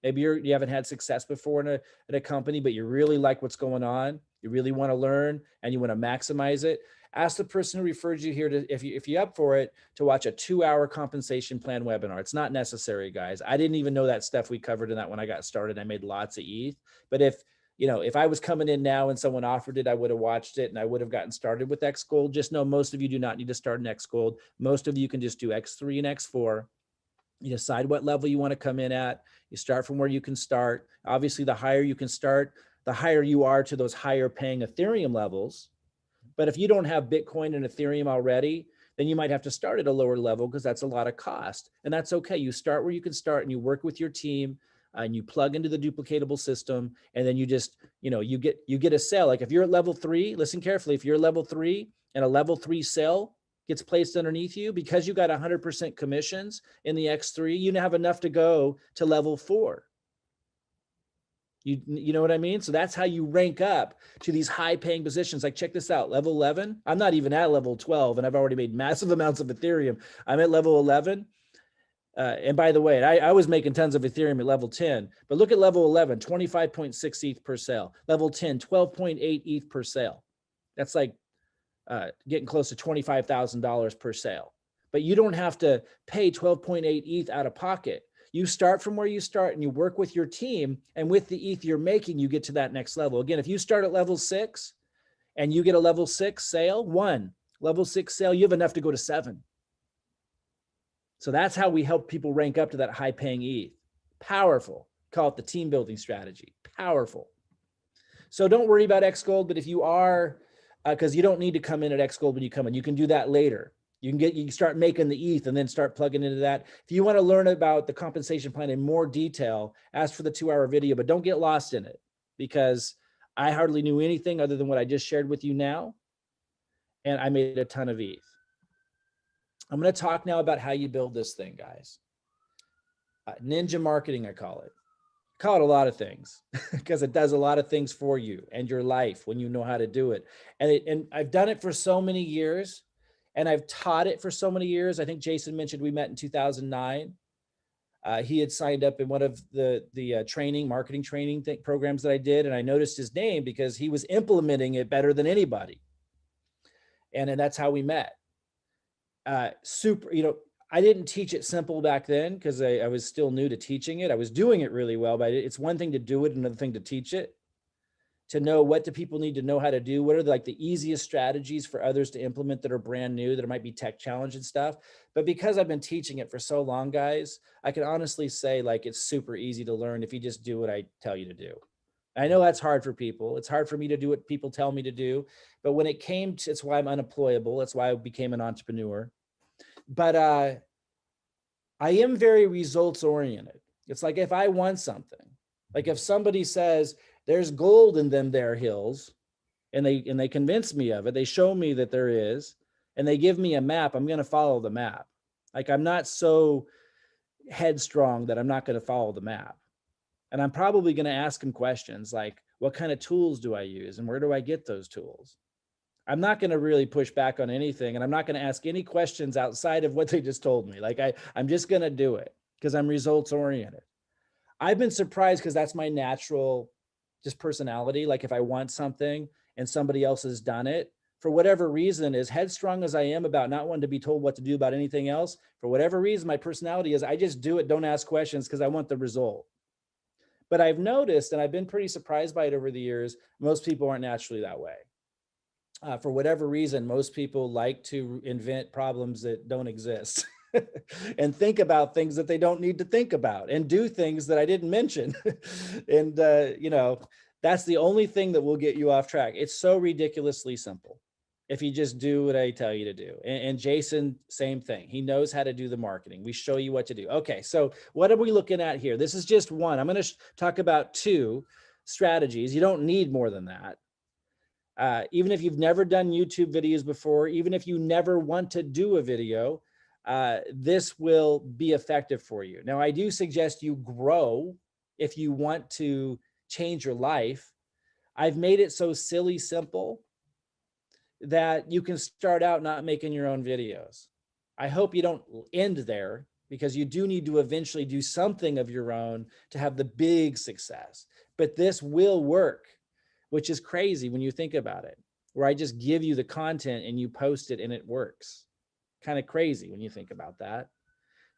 maybe you haven't had success before in a company, but you really like what's going on, you really want to learn, and you want to maximize it, ask the person who referred you here to, if you're up for it, to watch a 2-hour compensation plan webinar. It's not necessary, guys. I didn't even know that stuff we covered in that when I got started. I made lots of ETH. But if you know, if I was coming in now and someone offered it, I would have watched it and I would have gotten started with X Gold. Just know most of you do not need to start in X Gold. Most of you can just do X3 and X4. You decide what level you want to come in at. You start from where you can start. Obviously, the higher you can start, the higher you are to those higher paying Ethereum levels. But if you don't have Bitcoin and Ethereum already, then you might have to start at a lower level because that's a lot of cost. And that's okay. You start where you can start and you work with your team and you plug into the duplicatable system. And then you just, you know, you get a sale. Like if you're at level 3, listen carefully. If you're level 3 and a level 3 sale gets placed underneath you, because you got 100% commissions in the X3, you have enough to go to level 4. You know what I mean? So that's how you rank up to these high paying positions. Like check this out, level 11. I'm not even at level 12 and I've already made massive amounts of Ethereum. I'm at level 11. And by the way, I was making tons of Ethereum at level 10, but look at level 11, 25.6 ETH per sale. Level 10, 12.8 ETH per sale. That's like getting close to $25,000 per sale. But you don't have to pay 12.8 ETH out of pocket. You start from where you start and you work with your team, and with the ETH you're making, you get to that next level. Again, if you start at level 6 and you get a level 6 sale, level 6 sale, you have enough to go to 7. So that's how we help people rank up to that high paying ETH. Powerful. Call it the team building strategy. Powerful. So don't worry about X Gold, but if you are, because you don't need to come in at X Gold when you come in, you can do that later. You can start making the ETH and then start plugging into that. If you want to learn about the compensation plan in more detail, ask for the 2-hour video, but don't get lost in it because I hardly knew anything other than what I just shared with you now. And I made a ton of ETH. I'm going to talk now about how you build this thing, guys. Ninja marketing, I call it. I call it a lot of things because it does a lot of things for you and your life when you know how to do it. And I've done it for so many years. And I've taught it for so many years. I think Jason mentioned we met in 2009. He had signed up in one of the marketing training programs that I did. And I noticed his name because he was implementing it better than anybody. And that's how we met. Super, you know, I didn't teach it simple back then because I was still new to teaching it. I was doing it really well, but it's one thing to do it, another thing to teach it. To know what do people need to know how to do, what are like the easiest strategies for others to implement that are brand new, that might be tech challenge and stuff. But because I've been teaching it for so long, guys, I can honestly say like it's super easy to learn if you just do what I tell you to do. I know that's hard for people. It's hard for me to do what people tell me to do. But when it came to, it's why I'm unemployable. That's why I became an entrepreneur. But I am very results oriented. It's like if I want something, like if somebody says, there's gold in them there hills, and they convince me of it. They show me that there is, and they give me a map. I'm going to follow the map. Like I'm not so headstrong that I'm not going to follow the map. And I'm probably going to ask them questions like, what kind of tools do I use, and where do I get those tools? I'm not going to really push back on anything, and I'm not going to ask any questions outside of what they just told me. Like I'm just going to do it because I'm results oriented. I've been surprised because that's my natural just personality. Like if I want something and somebody else has done it, for whatever reason, as headstrong as I am about not wanting to be told what to do about anything else, for whatever reason, my personality is I just do it, don't ask questions because I want the result. But I've noticed, and I've been pretty surprised by it over the years, most people aren't naturally that way. For whatever reason, most people like to invent problems that don't exist. And think about things that they don't need to think about and do things that I didn't mention. And, you know, that's the only thing that will get you off track. It's so ridiculously simple if you just do what I tell you to do. And Jason, same thing. He knows how to do the marketing. We show you what to do. Okay, so what are we looking at here? This is just one. I'm going to talk about 2 strategies. You don't need more than that. Even if you've never done YouTube videos before, even if you never want to do a video, this will be effective for you. Now, I do suggest you grow if you want to change your life. I've made it so silly simple that you can start out not making your own videos. I hope you don't end there because you do need to eventually do something of your own to have the big success. But this will work, which is crazy when you think about it, where I just give you the content and you post it and it works. Kind of crazy when you think about that.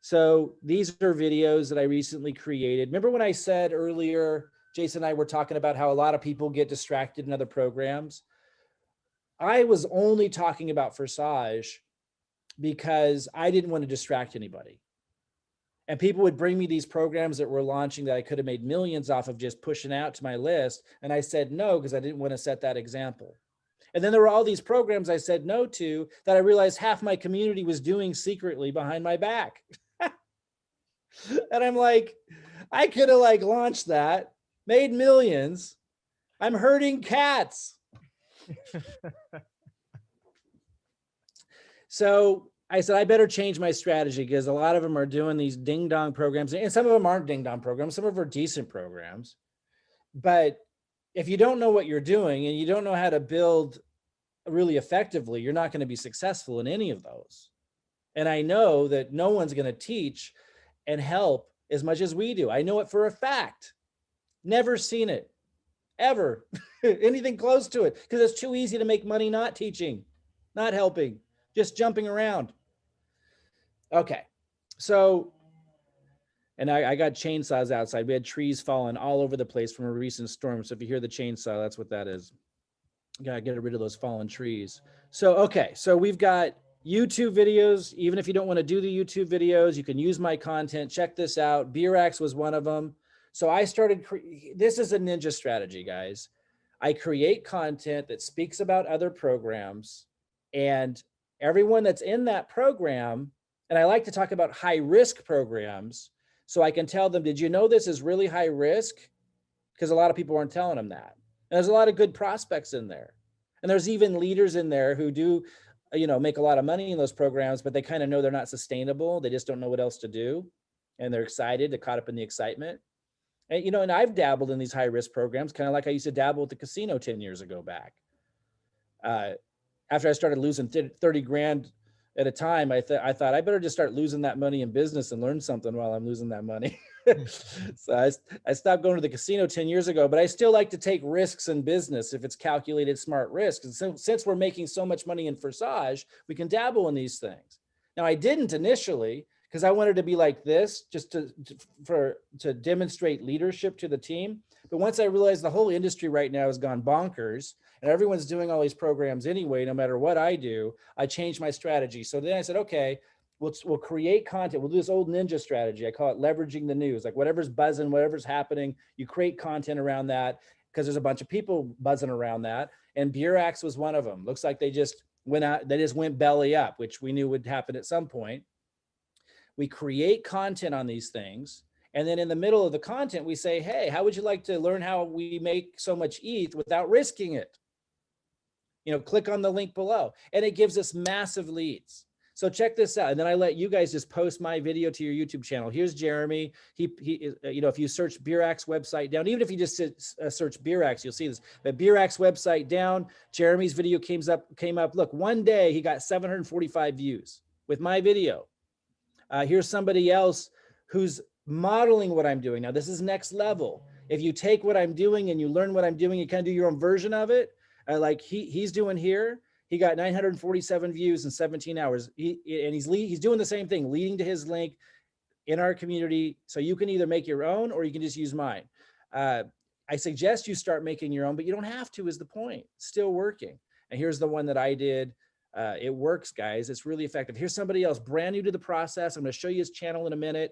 So these are videos that I recently created. Remember when I said earlier Jason and I were talking about how a lot of people get distracted in other programs. I was only talking about Forsage because I didn't want to distract anybody. And people would bring me these programs that were launching that I could have made millions off of just pushing out to my list. And I said no, because I didn't want to set that example. And then there were all these programs I said no to that I realized half my community was doing secretly behind my back. And I'm like, I could have like launched that, made millions. I'm hurting cats. So I said, I better change my strategy because a lot of them are doing these ding dong programs, and some of them aren't ding dong programs. Some of them are decent programs. But if you don't know what you're doing and you don't know how to build really effectively, you're not going to be successful in any of those. And I know that no one's going to teach and help as much as we do. I know it for a fact. Never seen it, ever, anything close to it, because it's too easy to make money not teaching, not helping, just jumping around. Okay, so, and I got chainsaws outside. We had trees falling all over the place from a recent storm. So if you hear the chainsaw, that's what that is. Gotta get rid of those fallen trees. So, okay, so we've got YouTube videos. Even if you don't want to do the YouTube videos, you can use my content. Check this out. Brax was one of them. So I started, this is a ninja strategy, guys. I create content that speaks about other programs, and everyone that's in that program, and I like to talk about high risk programs, so I can tell them, did you know this is really high risk? Because a lot of people aren't telling them that. And there's a lot of good prospects in there. And there's even leaders in there who do, make a lot of money in those programs, but they kind of know they're not sustainable. They just don't know what else to do. And they're excited, they're caught up in the excitement. And, and I've dabbled in these high risk programs, kind of like I used to dabble at the casino 10 years ago back. After I started losing 30 grand at a time, I thought I better just start losing that money in business and learn something while I'm losing that money. So I stopped going to the casino 10 years ago, but I still like to take risks in business if it's calculated smart risks. And so, since we're making so much money in Forsage, we can dabble in these things. Now, I didn't initially because I wanted to be like this just to demonstrate leadership to the team. But once I realized the whole industry right now has gone bonkers and everyone's doing all these programs anyway, no matter what I do, I changed my strategy. So then I said, okay, we'll create content. We'll do this old ninja strategy. I call it leveraging the news. Like whatever's buzzing, whatever's happening, you create content around that because there's a bunch of people buzzing around that. And Brax was one of them. Looks like they just went belly up, which we knew would happen at some point. We create content on these things. And then in the middle of the content, we say, hey, how would you like to learn how we make so much ETH without risking it? Click on the link below. And it gives us massive leads. So check this out. And then I let you guys just post my video to your YouTube channel. Here's Jeremy. He if you search Brax website down, even if you just search Brax, you'll see this. But Brax website down, Jeremy's video came up. Look, one day he got 745 views with my video. Here's somebody else who's modeling what I'm doing. Now, this is next level. If you take what I'm doing and you learn what I'm doing, you kind of do your own version of it. Like he's doing here. He got 947 views in 17 hours. He's doing the same thing, leading to his link in our community. So you can either make your own or you can just use mine. I suggest you start making your own, but you don't have to is the point. Still working. And here's the one that I did. It works, guys. It's really effective. Here's somebody else brand new to the process. I'm going to show you his channel in a minute.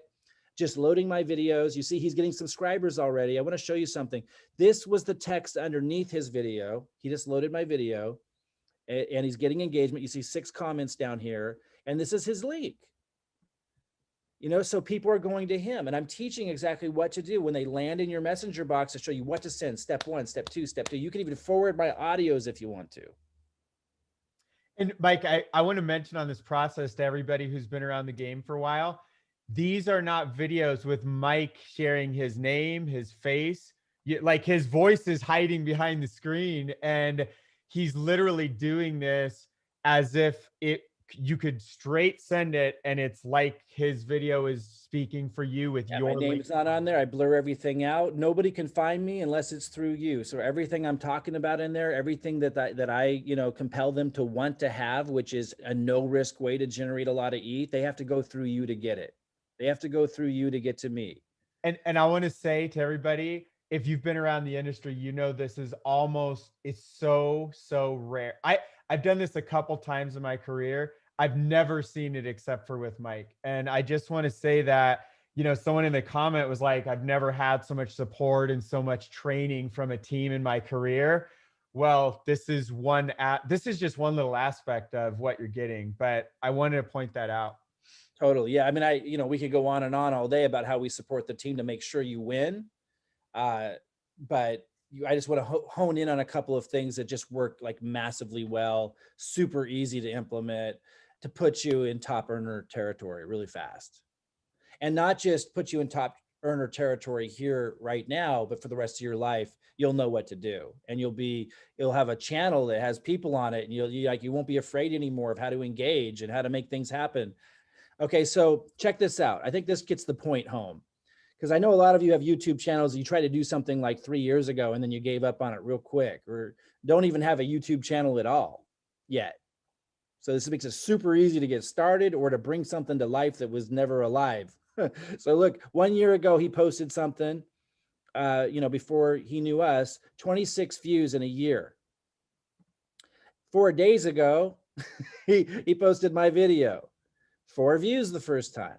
Just loading my videos. You see he's getting subscribers already. I want to show you something. This was the text underneath his video. He just loaded my video and he's getting engagement. You see 6 comments down here, and this is his link. So people are going to him, and I'm teaching exactly what to do when they land in your messenger box to show you what to send. Step 1, step 2, step 2. You can even forward my audios if you want to. And Mike, I want to mention on this process to everybody who's been around the game for a while, these are not videos with Mike sharing his name, his face. Like his voice is hiding behind the screen, and he's literally doing this as if you could straight send it, and it's like his video is speaking for you with your my name's not on there. I blur everything out. Nobody can find me unless it's through you. So everything I'm talking about in there, everything that I compel them to want to have, which is a no risk way to generate a lot of ETH, they have to go through you to get it. They have to go through you to get to me. And I want to say to everybody, if you've been around the industry, you know this is almost, it's so rare. I've done this a couple times in my career. I've never seen it except for with Mike. And I just want to say that, someone in the comment was like, I've never had so much support and so much training from a team in my career. Well, this is just one little aspect of what you're getting, but I wanted to point that out. Totally. Yeah. I mean, we could go on and on all day about how we support the team to make sure you win. But I just want to hone in on a couple of things that just work like massively well, super easy to implement to put you in top earner territory really fast. And not just put you in top earner territory here right now, but for the rest of your life, you'll know what to do. And you'll have a channel that has people on it, and you won't be afraid anymore of how to engage and how to make things happen. Okay, so check this out. I think this gets the point home, because I know a lot of you have YouTube channels. You tried to do something like 3 years ago and then you gave up on it real quick, or don't even have a YouTube channel at all yet. So this makes it super easy to get started or to bring something to life that was never alive. So look, 1 year ago, he posted something, before he knew us, 26 views in a year. 4 days ago, he posted my video, 4 views the first time.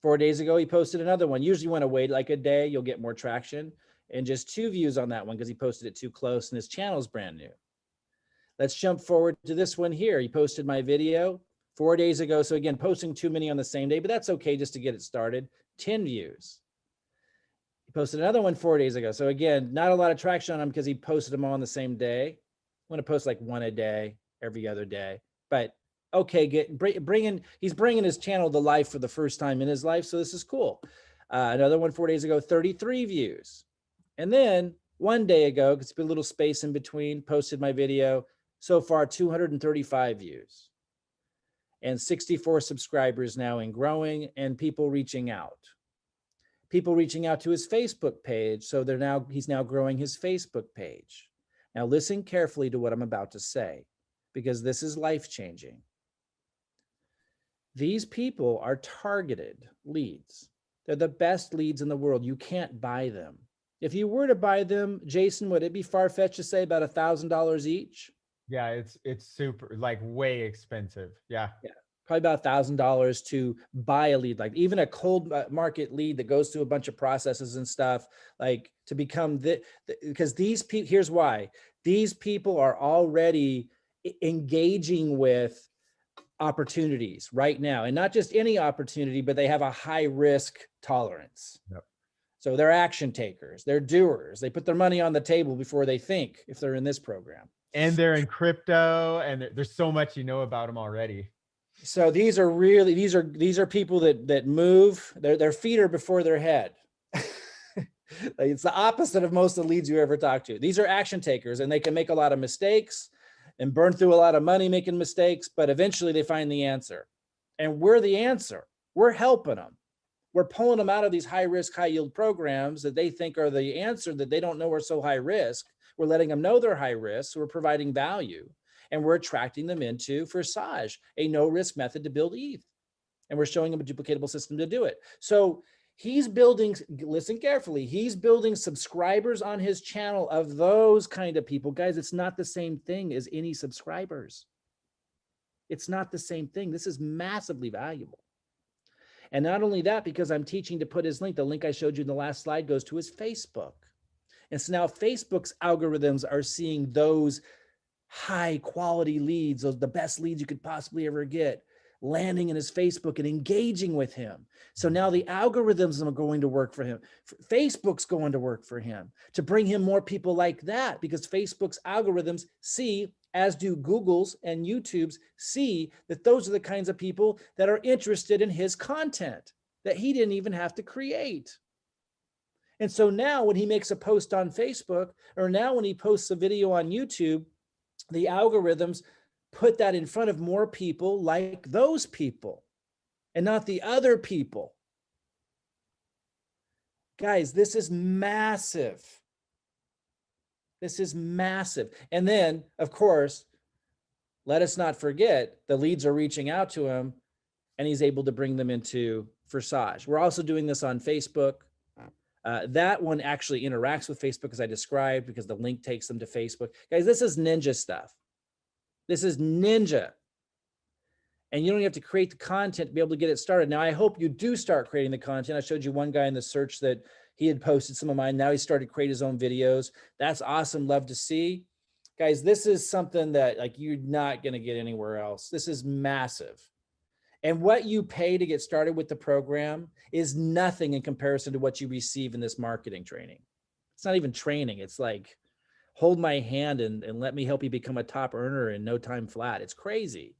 4 days ago, he posted another one. Usually you want to wait like a day, you'll get more traction, and just 2 views on that one because he posted it too close and his channel's brand new. Let's jump forward to this one here. He posted my video 4 days ago. So again, posting too many on the same day, but that's okay just to get it started. 10 views. He posted another one 4 days ago. So again, not a lot of traction on him because he posted them all on the same day. I want to post like one a day, every other day, but okay, he's bringing his channel to life for the first time in his life. So this is cool. Another one 4 days ago, 33 views. And then 1 day ago, because it's been a little space in between, posted my video. So far, 235 views and 64 subscribers now and growing, and people reaching out. People reaching out to his Facebook page. So he's now growing his Facebook page. Now listen carefully to what I'm about to say, because this is life-changing. These people are targeted leads. They're the best leads in the world. You can't buy them. If you were to buy them, Jason, would it be far-fetched to say about $1,000 each? Yeah, it's super, like, way expensive. Yeah. Probably about $1,000 to buy a lead, like even a cold market lead that goes through a bunch of processes and stuff, like to become because these people, here's why. These people are already engaging with opportunities right now, and not just any opportunity, but they have a high risk tolerance. Yep. So they're action takers, they're doers. They put their money on the table before they think, if they're in this program. And they're in crypto, and there's so much about them already. So these are people that move their feet are before their head. It's the opposite of most of the leads you ever talk to. These are action takers, and they can make a lot of mistakes and burn through a lot of money making mistakes, but eventually they find the answer. And we're the answer. We're helping them. We're pulling them out of these high risk, high yield programs that they think are the answer that they don't know are so high risk. We're letting them know they're high risk. So we're providing value, and we're attracting them into Forsage, a no risk method to build ETH. And we're showing them a duplicatable system to do it. So he's building, listen carefully, he's building subscribers on his channel of those kind of people. Guys, it's not the same thing as any subscribers. It's not the same thing. This is massively valuable. And not only that, because I'm teaching to put his link, the link I showed you in the last slide goes to his Facebook. And so now Facebook's algorithms are seeing those high quality leads, those the best leads you could possibly ever get, landing in his Facebook and engaging with him. So now the algorithms are going to work for him. Facebook's going to work for him to bring him more people like that, because Facebook's algorithms see, as do Google's and YouTube's, see that those are the kinds of people that are interested in his content that he didn't even have to create. And so now when he makes a post on Facebook, or now when he posts a video on YouTube, the algorithms put that in front of more people like those people and not the other people. Guys, this is massive. This is massive. And then, of course, let us not forget the leads are reaching out to him, and he's able to bring them into Forsage. We're also doing this on Facebook. That one actually interacts with Facebook, as I described, because the link takes them to Facebook. Guys, this is ninja stuff. This is ninja. And you don't have to create the content to be able to get it started. Now, I hope you do start creating the content. I showed you one guy in the search that he had posted some of mine. Now he started to create his own videos. That's awesome. Love to see. Guys, this is something that like you're not going to get anywhere else. This is massive. And what you pay to get started with the program is nothing in comparison to what you receive in this marketing training. It's not even training. It's like, hold my hand and let me help you become a top earner in no time flat. It's crazy.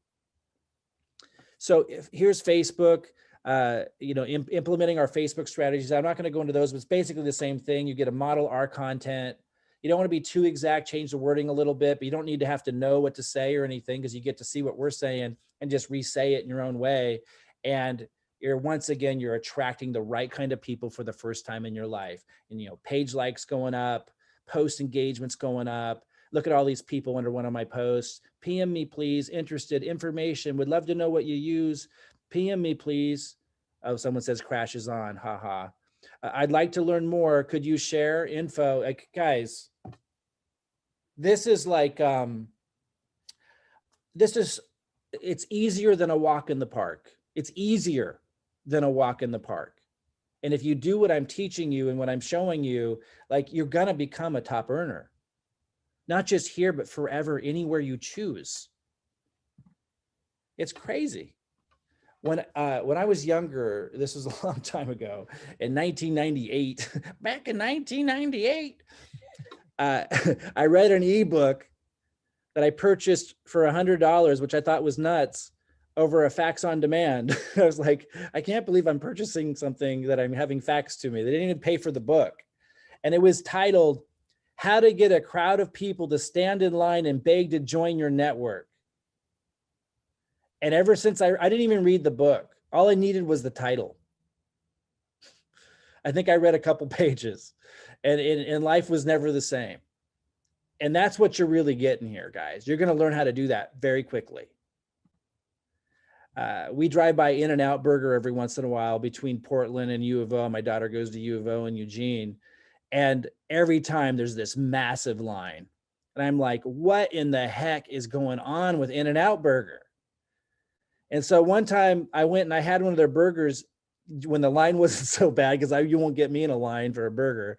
So here's Facebook, implementing our Facebook strategies. I'm not going to go into those, but it's basically the same thing. You get to model our content. You don't want to be too exact, change the wording a little bit, but you don't need to have to know what to say or anything, because you get to see what we're saying and just re-say it in your own way. And once again, you're attracting the right kind of people for the first time in your life. And, page likes going up, post engagements going up. Look at all these people under one of my posts. PM me, please. Interested, information. Would love to know what you use. PM me, please. Oh, someone says crashes on. Haha. I'd like to learn more. Could you share info? Like, guys, this is like, it's easier than a walk in the park. It's easier than a walk in the park. And if you do what I'm teaching you and what I'm showing you, like, you're going to become a top earner. Not just here, but forever, anywhere you choose. It's crazy. When I was younger, this was a long time ago, in 1998, back in 1998, I read an ebook that I purchased for $100, which I thought was nuts, over a fax on demand. I was like, I can't believe I'm purchasing something that I'm having faxed to me. They didn't even pay for the book. And it was titled, How to Get a Crowd of People to Stand in Line and Beg to Join Your Network. And ever since I didn't even read the book. All I needed was the title. I think I read a couple pages, and life was never the same. And that's what you're really getting here, guys. You're going to learn how to do that very quickly. We drive by In-N-Out Burger every once in a while between Portland and U of O. My daughter goes to U of O in Eugene. And every time there's this massive line. And I'm like, what in the heck is going on with In-N-Out Burger? And so one time I went and I had one of their burgers when the line wasn't so bad, because you won't get me in a line for a burger.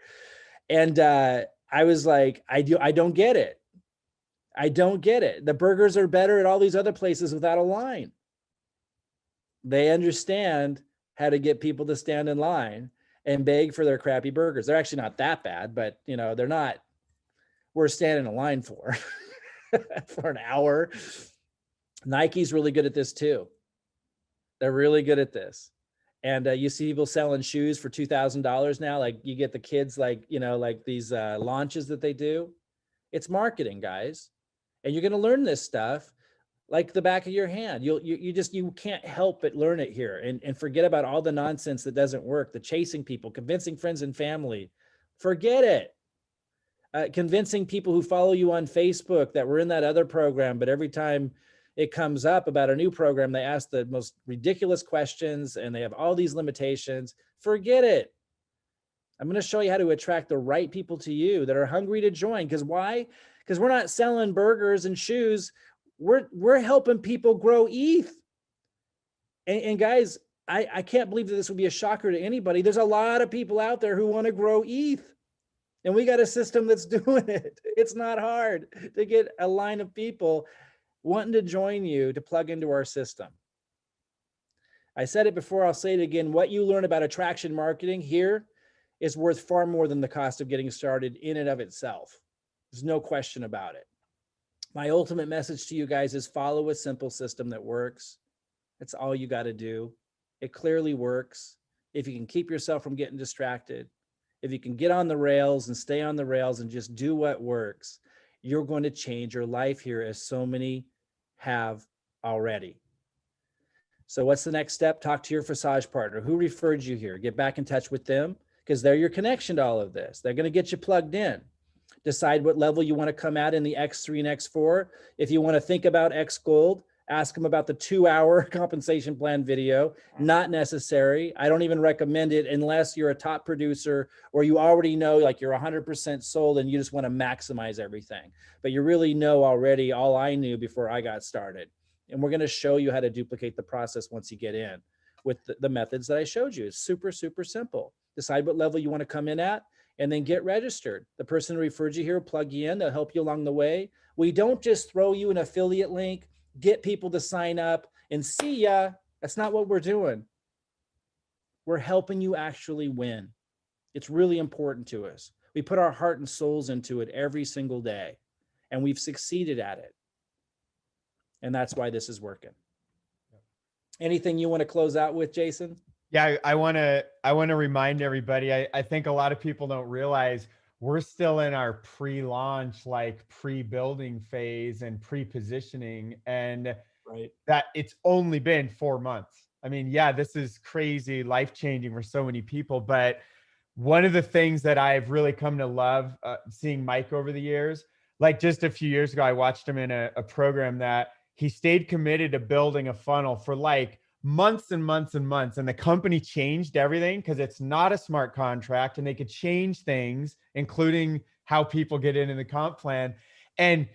And I was like, I don't get it. I don't get it. The burgers are better at all these other places without a line. They understand how to get people to stand in line and beg for their crappy burgers. They're actually not that bad, but they're not worth standing in a line for for an hour. Nike's really good at this too. They're really good at this. And you see people selling shoes for $2,000 now. Like, you get the kids, like these launches that they do. It's marketing, guys. And you're going to learn this stuff like the back of your hand. You can't help but learn it here, and forget about all the nonsense that doesn't work. The chasing people, convincing friends and family, forget it. Convincing people who follow you on Facebook that were in that other program, but every time it comes up about a new program, they ask the most ridiculous questions and they have all these limitations. Forget it. I'm going to show you how to attract the right people to you that are hungry to join. Because why? Because we're not selling burgers and shoes. We're helping people grow ETH. And guys, I can't believe that this would be a shocker to anybody. There's a lot of people out there who want to grow ETH. And we got a system that's doing it. It's not hard to get a line of people wanting to join you to plug into our system. I said it before, I'll say it again. What you learn about attraction marketing here is worth far more than the cost of getting started in and of itself. There's no question about it. My ultimate message to you guys is follow a simple system that works. That's all you got to do. It clearly works. If you can keep yourself from getting distracted, if you can get on the rails and stay on the rails and just do what works, you're going to change your life here, as so many have already. So what's the next step? Talk to your Visage partner. Who referred you here? Get back in touch with them, because they're your connection to all of this. They're going to get you plugged in. Decide what level you want to come at in the X3 and X4. If you want to think about X Gold, Ask them about the 2-hour compensation plan video. Not necessary. I don't even recommend it unless you're a top producer or you already know like you're 100% sold and you just want to maximize everything. But you really know already all I knew before I got started. And we're going to show you how to duplicate the process once you get in with the methods that I showed you. It's super, super simple. Decide what level you want to come in at and then get registered. The person who referred you here will plug you in. They'll help you along the way. We don't just throw you an affiliate link, get people to sign up and see ya. That's not what we're doing. We're helping you actually win. It's really important to us. We put our heart and souls into it every single day, and we've succeeded at it. And that's why this is working. Anything you want to close out with, Jason? Yeah, I want to remind everybody. I think a lot of people don't realize we're still in our pre-launch, like pre-building phase and pre-positioning, and that it's only been 4 months. I mean, yeah, this is crazy, life-changing for so many people. But one of the things that I've really come to love seeing Mike over the years, like just a few years ago, I watched him in a program that he stayed committed to building a funnel for like months and months and months. And the company changed everything because it's not a smart contract and they could change things, including how people get into the comp plan. And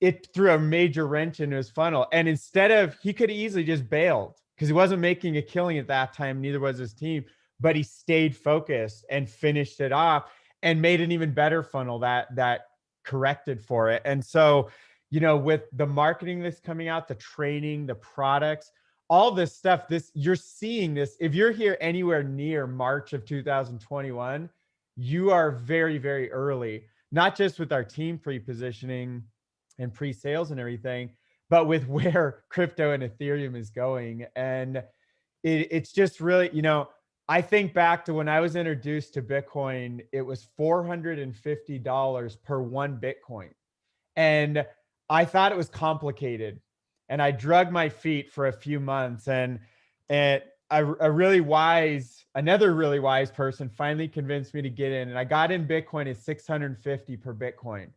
it threw a major wrench into his funnel. And instead of, he could easily just bailed because he wasn't making a killing at that time. Neither was his team, but he stayed focused and finished it off and made an even better funnel that corrected for it. And so, you know, with the marketing that's coming out, the training, the products, all this stuff, you're seeing this. If you're here anywhere near March of 2021, you are very, very early, not just with our team pre-positioning and pre-sales and everything, but with where crypto and Ethereum is going. And it's just really, you know, I think back to when I was introduced to Bitcoin, it was $450 per one Bitcoin. And I thought it was complicated. And I drug my feet for a few months, and another really wise person finally convinced me to get in. And I got in Bitcoin at 650 per Bitcoin.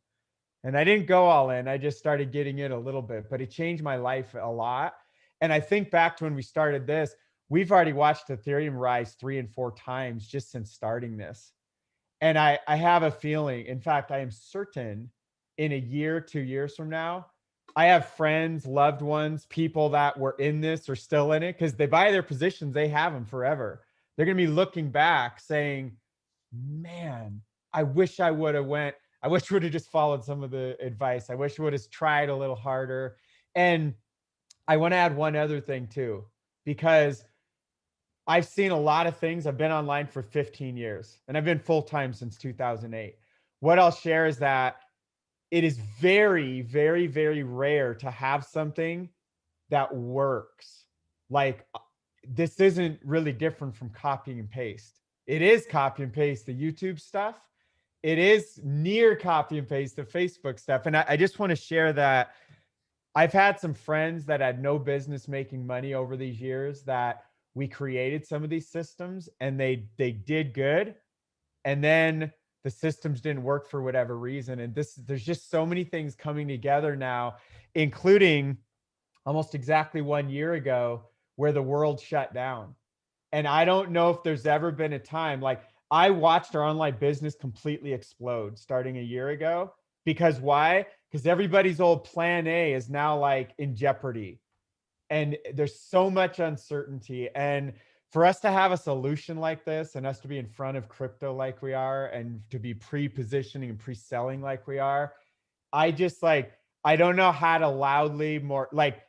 And I didn't go all in. I just started getting in a little bit, but it changed my life a lot. And I think back to when we started this, we've already watched Ethereum rise 3 and 4 times just since starting this. And I have a feeling, in fact, I am certain in a year, 2 years from now, I have friends, loved ones, people that were in this or still in it because they buy their positions, they have them forever. They're going to be looking back saying, man, I wish I would have went. I wish I would have just followed some of the advice. I wish I would have tried a little harder. And I want to add one other thing too, because I've seen a lot of things. I've been online for 15 years and I've been full-time since 2008. What I'll share is that it is very, very, very rare to have something that works. Like this isn't really different from copy and paste. It is copy and paste the YouTube stuff. It is near copy and paste the Facebook stuff. And I just want to share that I've had some friends that had no business making money over these years that we created some of these systems and they did good. And then the systems didn't work for whatever reason. And there's just so many things coming together now, including almost exactly 1 year ago where the world shut down. And I don't know if there's ever been a time, like I watched our online business completely explode starting a year ago. Because why? Because everybody's old plan A is now like in jeopardy. And there's so much uncertainty. And for us to have a solution like this and us to be in front of crypto like we are and to be pre-positioning and pre-selling like we are, I just like, I don't know how to loudly more like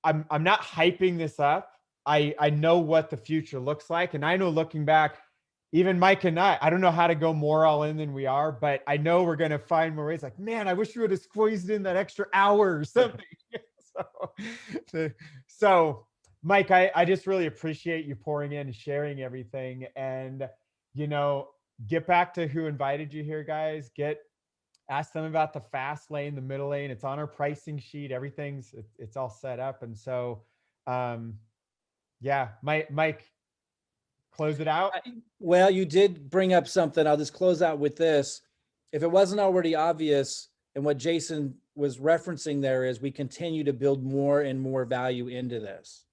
I'm not hyping this up. I know what the future looks like. And I know looking back, even Mike and I don't know how to go more all in than we are, but I know we're going to find more ways like, man, I wish we would have squeezed in that extra hour or something. So Mike, I just really appreciate you pouring in and sharing everything. And, you know, get back to who invited you here, guys. Ask them about the fast lane, the middle lane. It's on our pricing sheet. It's all set up. And so, yeah, Mike, close it out. Well, you did bring up something. I'll just close out with this. If it wasn't already obvious, and what Jason was referencing there is we continue to build more and more value into this.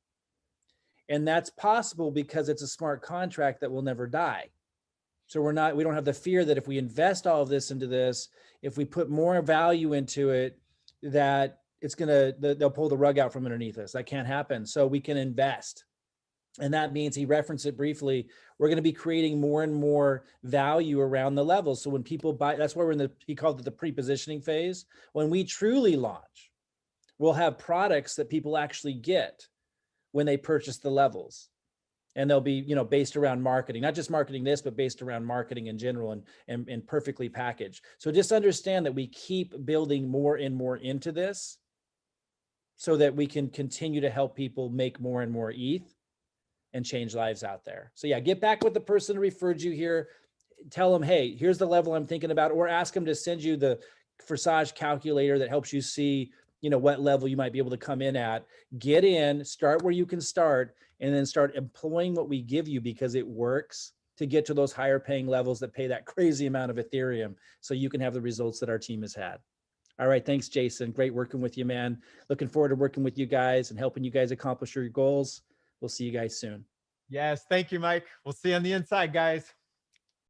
And that's possible because it's a smart contract that will never die. So we don't have the fear that if we invest all of this into this, if we put more value into it, that they'll pull the rug out from underneath us. That can't happen. So we can invest. And that means, he referenced it briefly, we're going to be creating more and more value around the levels. So when people buy, that's why he called it the pre-positioning phase. When we truly launch, we'll have products that people actually get when they purchase the levels. And they'll be, based around marketing, not just marketing this, but based around marketing in general, and perfectly packaged. So just understand that we keep building more and more into this so that we can continue to help people make more and more ETH and change lives out there. So yeah, get back with the person who referred you here. Tell them, hey, here's the level I'm thinking about, or ask them to send you the Forsage calculator that helps you see, what level you might be able to come in at. Get in, start where you can start, and then start employing what we give you, because it works to get to those higher paying levels that pay that crazy amount of Ethereum, so you can have the results that our team has had. All right. Thanks, Jason. Great working with you, man. Looking forward to working with you guys and helping you guys accomplish your goals. We'll see you guys soon. Yes. Thank you, Mike. We'll see you on the inside, guys.